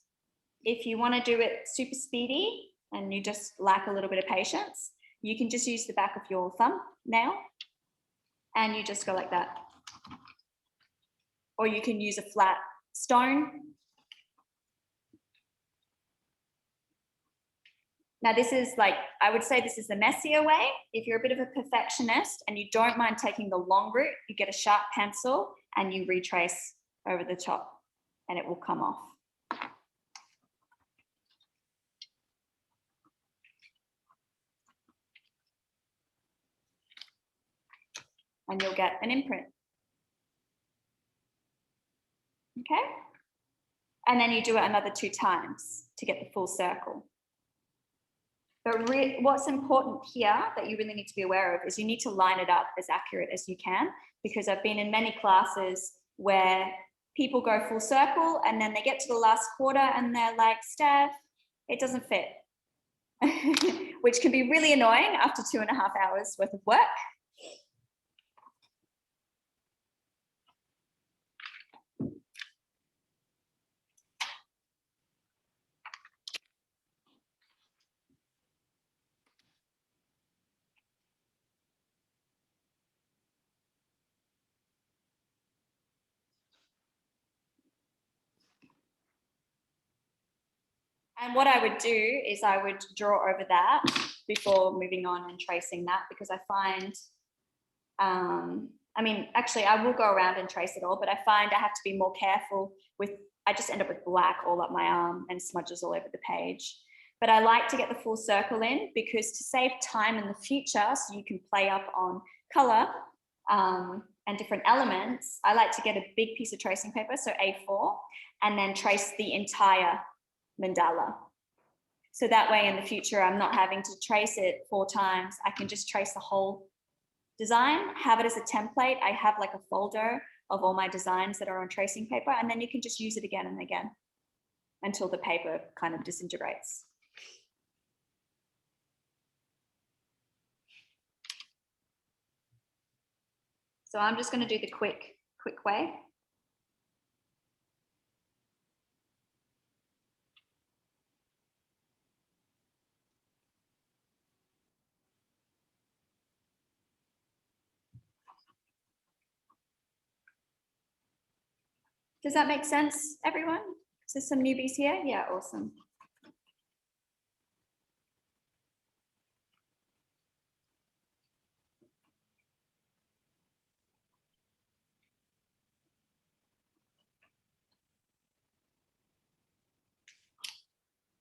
A: If you want to do it super speedy and you just lack a little bit of patience, you can just use the back of your thumbnail and you just go like that. Or you can use a flat stone. Now this is like, I would say this is the messier way. If you're a bit of a perfectionist and you don't mind taking the long route, you get a sharp pencil and you retrace over the top and it will come off. And you'll get an imprint. Okay? And then you do it another 2 times to get the full circle. But what's important here that you really need to be aware of is you need to line it up as accurate as you can, because I've been in many classes where people go full circle and then they get to the last quarter and they're like, Steph, it doesn't fit, which can be really annoying after 2.5 hours worth of work. And what I would do is I would draw over that before moving on and tracing that, because I find, I mean, actually I will go around and trace it all, but I find I have to be more careful with, I just end up with black all up my arm and smudges all over the page. But I like to get the full circle in, because to save time in the future, so you can play up on color and different elements, I like to get a big piece of tracing paper, so A4, and then trace the entire mandala. So that way in the future, I'm not having to trace it 4 times. I can just trace the whole design, have it as a template. I have like a folder of all my designs that are on tracing paper, and then you can just use it again and again until the paper kind of disintegrates. So I'm just going to do the quick way. Does that make sense, everyone? Is there some newbies here? Yeah, awesome.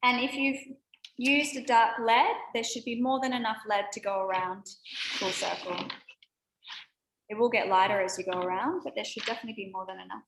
A: And if you've used a dark lead, there should be more than enough lead to go around full circle. It will get lighter as you go around, but there should definitely be more than enough.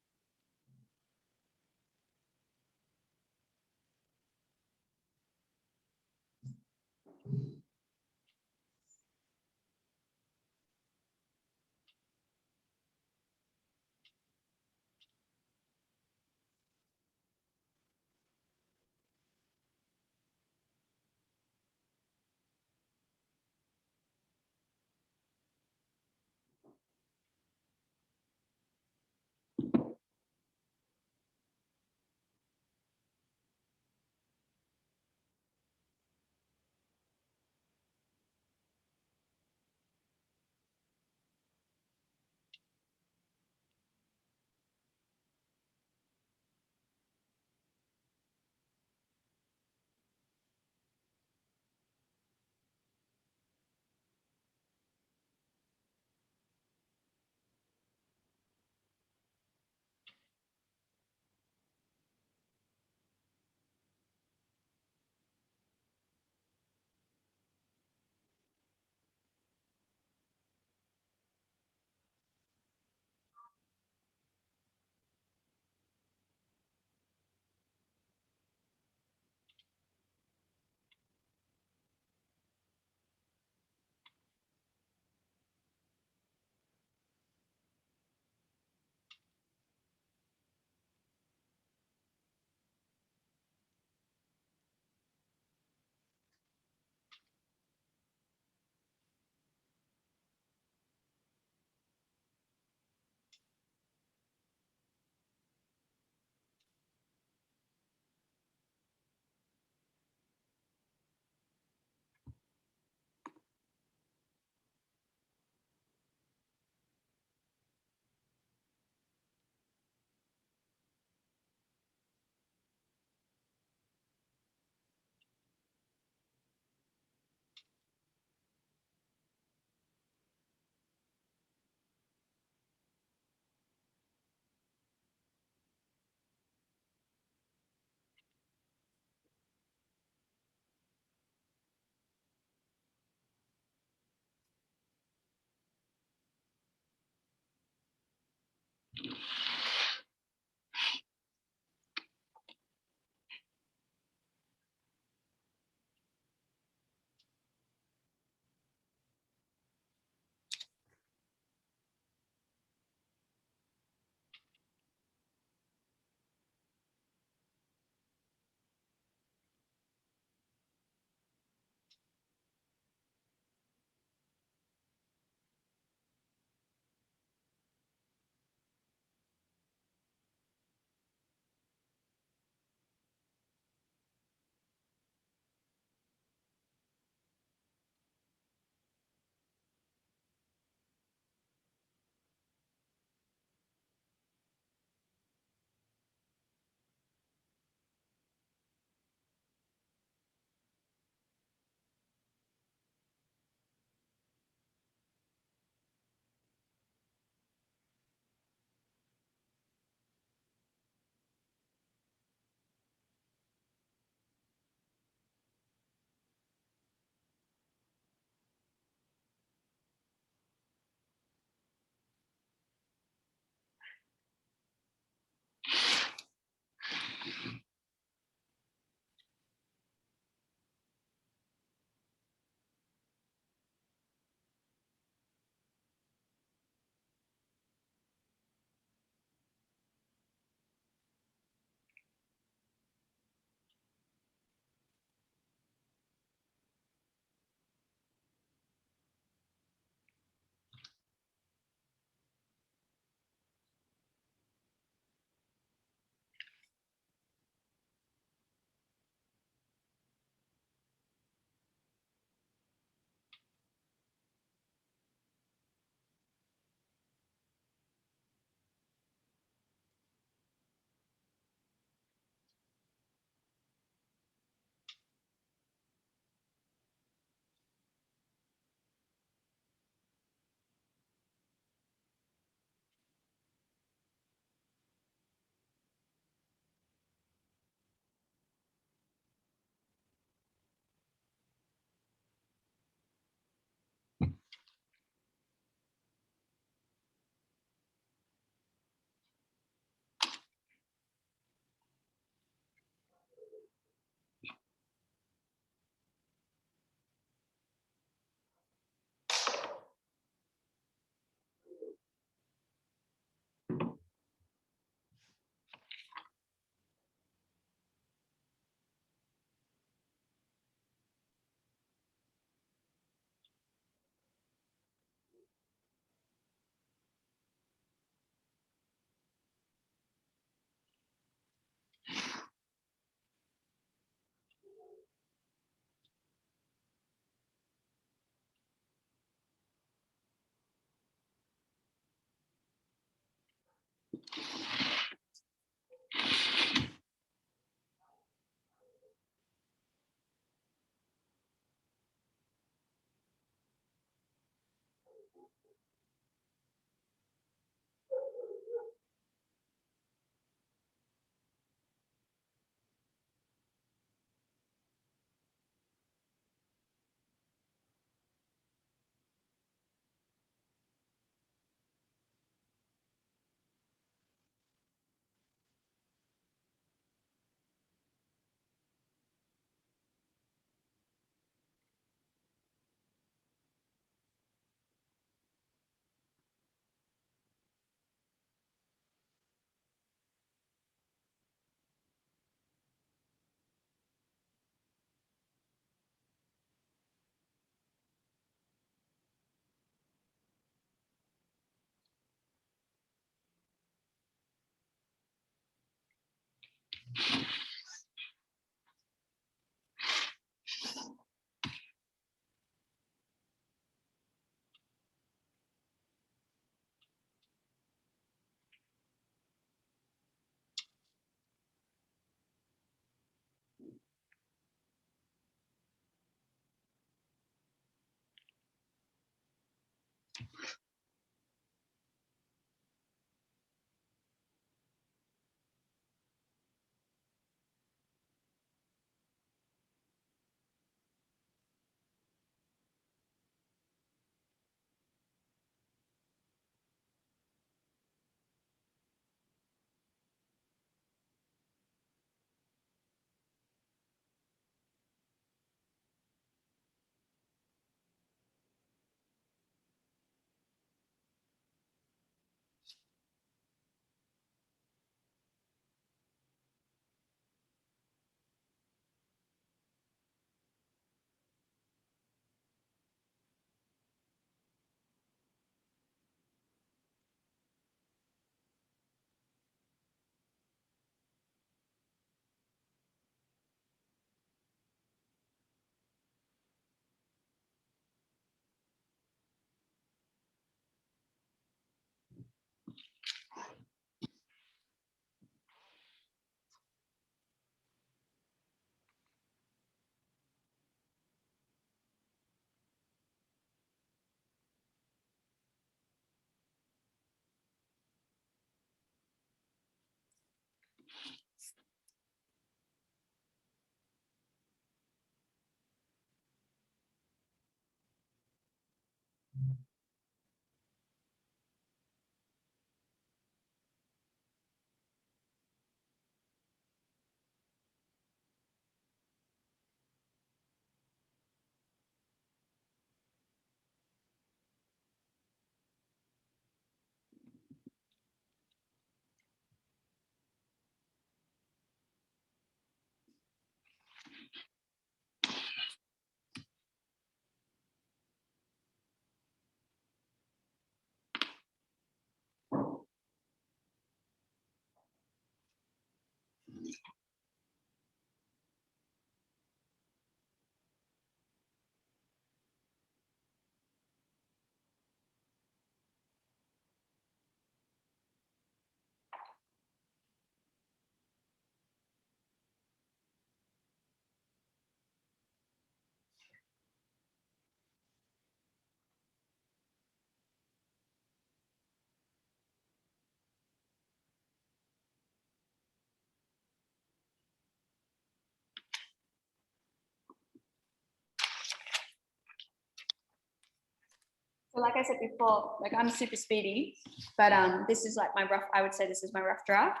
A: So like I said before, like I'm super speedy, but this is like my rough, I would say this is my rough draft.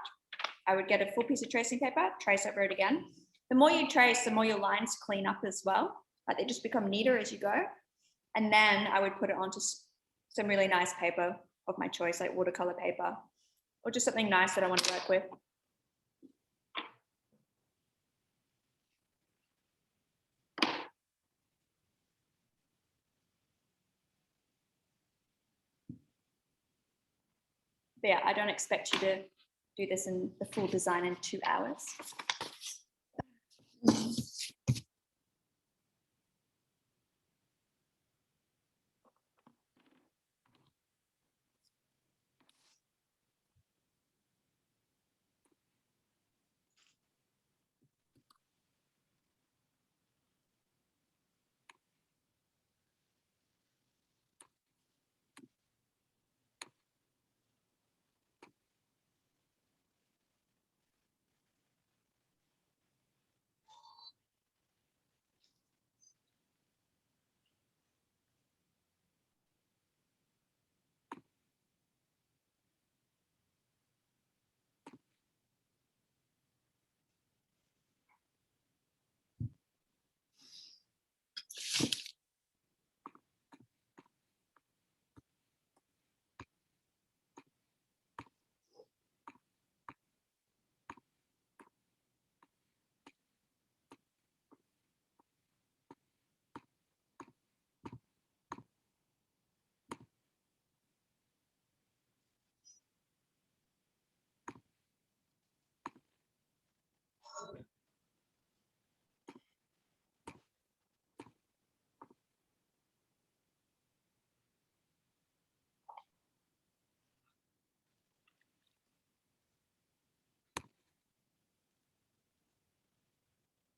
A: I would get a full piece of tracing paper, trace over it again. The more you trace, the more your lines clean up as well. Like they just become neater as you go. And then I would put it onto some really nice paper of my choice, like watercolor paper, or just something nice that I want to work with. But yeah, I don't expect you to do this in the full design in 2 hours.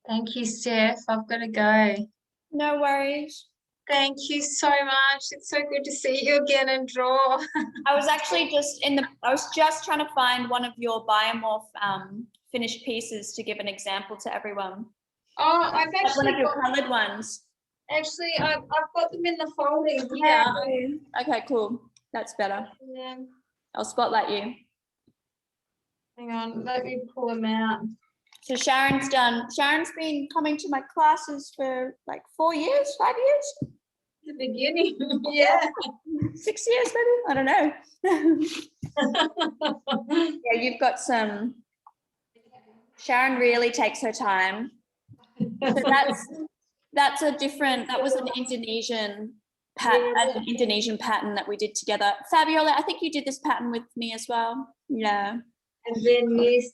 D: Thank you, Steph. I've got to go.
A: No worries.
D: Thank you so much. It's so good to see you again and draw.
A: I was actually I was just trying to find one of your biomorph finished pieces to give an example to everyone.
D: Oh, I've
A: Like one
D: actually
A: of your
D: got,
A: colored ones.
D: I've got them in the folder here.
A: Yeah. Okay, cool. That's better.
D: Yeah.
A: I'll spotlight you.
D: Hang on, let me pull them out.
A: So Sharon's been coming to my classes for like 4 years, 5 years,
D: The beginning. Yeah.
A: 6 years maybe. I don't know. Yeah, you've got some. Sharon really takes her time. So that was an Indonesian pattern that we did together. Fabiola, I think you did this pattern with me as well. Yeah.
D: And then this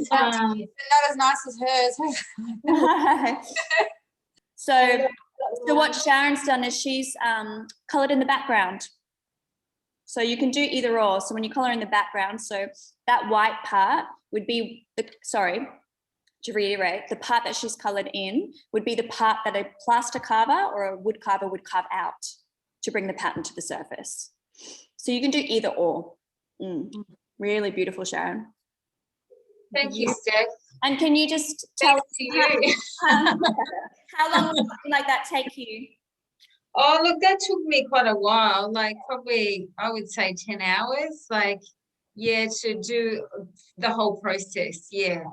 D: one.
E: Not as nice as hers.
A: So what Sharon's done is she's colored in the background. So you can do either or. So when you color in the background, so that white part would be to reiterate, the part that she's colored in would be the part that a plaster carver or a wood carver would carve out to bring the pattern to the surface. So you can do either or. Really beautiful, Sharon.
D: Thank you, Steph.
A: And can you just tell us how long would something like that take you?
D: Oh, look, that took me quite a while, like probably, I would say 10 hours, like, yeah, to do the whole process. Yeah.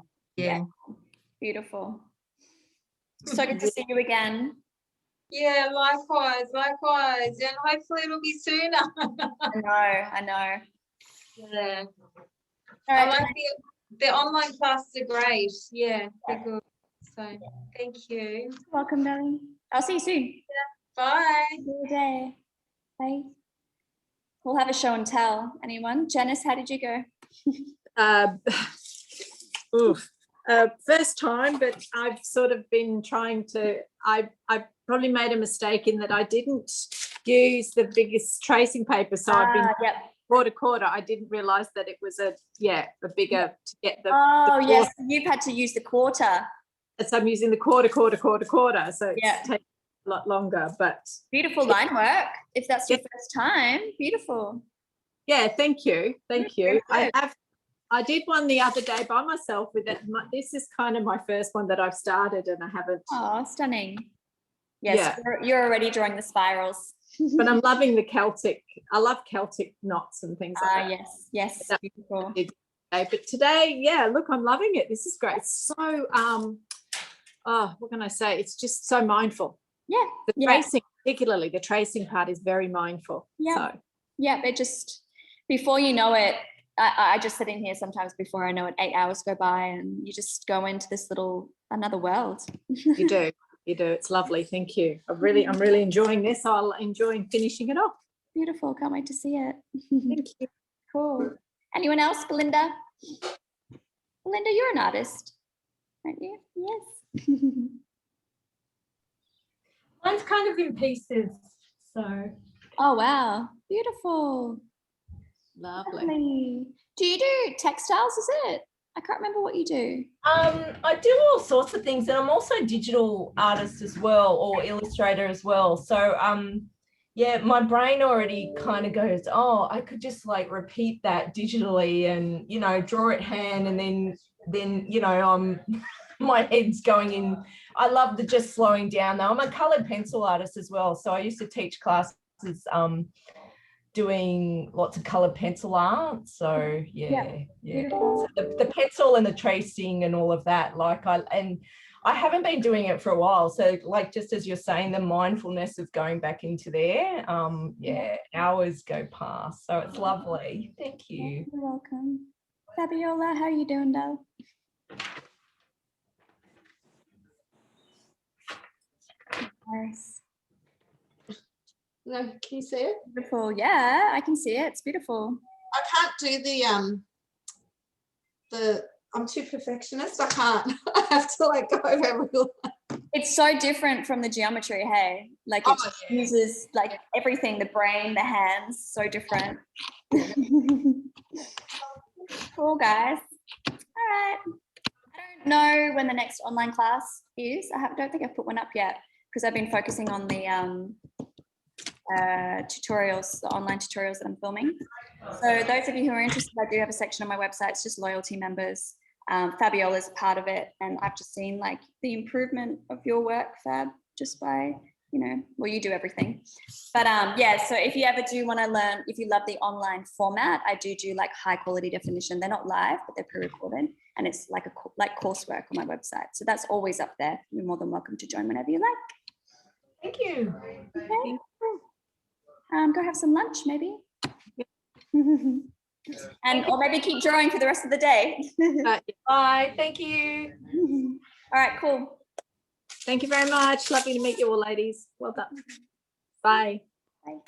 A: Beautiful. So good to see you again.
D: Yeah, likewise. And hopefully it'll be sooner.
A: I know.
D: Yeah.
A: All
D: I
A: right.
D: like the online classes are great. Yeah, they're good. So thank you.
A: Welcome, darling. I'll see you soon.
D: Bye.
A: Have a good day. Bye. We'll have a show and tell. Anyone? Janice, how did you go?
B: First time, but I've sort of been trying to, I probably made a mistake in that I didn't use the biggest tracing paper. So I've been quarter. I didn't realize that it was a bigger to get the.
A: Yes, you've had to use the quarter.
B: So I'm using the quarter. So it's taking a lot longer, but.
A: Beautiful line work. If that's your first time, beautiful.
B: Yeah, thank you. I did one the other day by myself with it. This is kind of my first one that I've started and I haven't.
A: Oh, stunning. Yes, you're already drawing the spirals.
B: But I'm loving the Celtic. I love Celtic knots and things like that.
A: Yes, beautiful.
B: But today, look, I'm loving it. This is great. It's so, what can I say? It's just so mindful.
A: Yeah.
B: The tracing, particularly the tracing part is very mindful.
A: Yeah. So. Yeah, it just, before you know it, I just sit in here sometimes before I know it, 8 hours go by and you just go into this another world.
B: You do. It's lovely. Thank you. I'm really enjoying this. I'll enjoy finishing it off.
A: Beautiful. Can't wait to see it.
B: Thank you.
A: Cool. Anyone else? Belinda? Belinda, you're an artist, aren't you? Yes.
C: Mine's kind of in pieces, so.
A: Oh, wow. Beautiful.
B: Lovely.
A: Do you do textiles, is it? I can't remember what you do.
C: I do all sorts of things, and I'm also a digital artist as well, or illustrator as well. So my brain already kind of goes, oh, I could just like repeat that digitally and, you know, draw it hand, and then you know, my head's going in. I love the just slowing down though. I'm a colored pencil artist as well. So I used to teach classes doing lots of colored pencil art. So so the pencil and the tracing and all of that, like I haven't been doing it for a while. So like, just as you're saying, the mindfulness of going back into there, hours go past. So it's lovely. Thank you.
A: You're welcome. Fabiola, how are you doing, Dal? Nice.
E: No, can you see it?
A: Beautiful. Yeah, I can see it. It's beautiful.
E: I can't do I'm too perfectionist. I can't. I have to like go over every line.
A: It's so different from the geometry, hey? Like it just uses like everything, the brain, the hands, so different. Cool, guys. All right. know when the next online class is. Don't think I've put one up yet because I've been focusing on the tutorials, the online tutorials that I'm filming. So those of you who are interested, I do have a section on my website. It's just loyalty members. Fabiola is part of it, and I've just seen like the improvement of your work, Fab, just by, you know, well, you do everything. But yeah, so if you ever do want to learn, if you love the online format, I do like high quality definition. They're not live, but they're pre-recorded, and it's like coursework on my website. So that's always up there. You're more than welcome to join whenever you like.
C: Thank you.
A: Okay. Go have some lunch, maybe. And or maybe keep drawing for the rest of the day.
C: Bye. Thank you.
A: All right, cool.
B: Thank you very much. Lovely to meet you all, ladies. Well done. Bye.
A: Bye.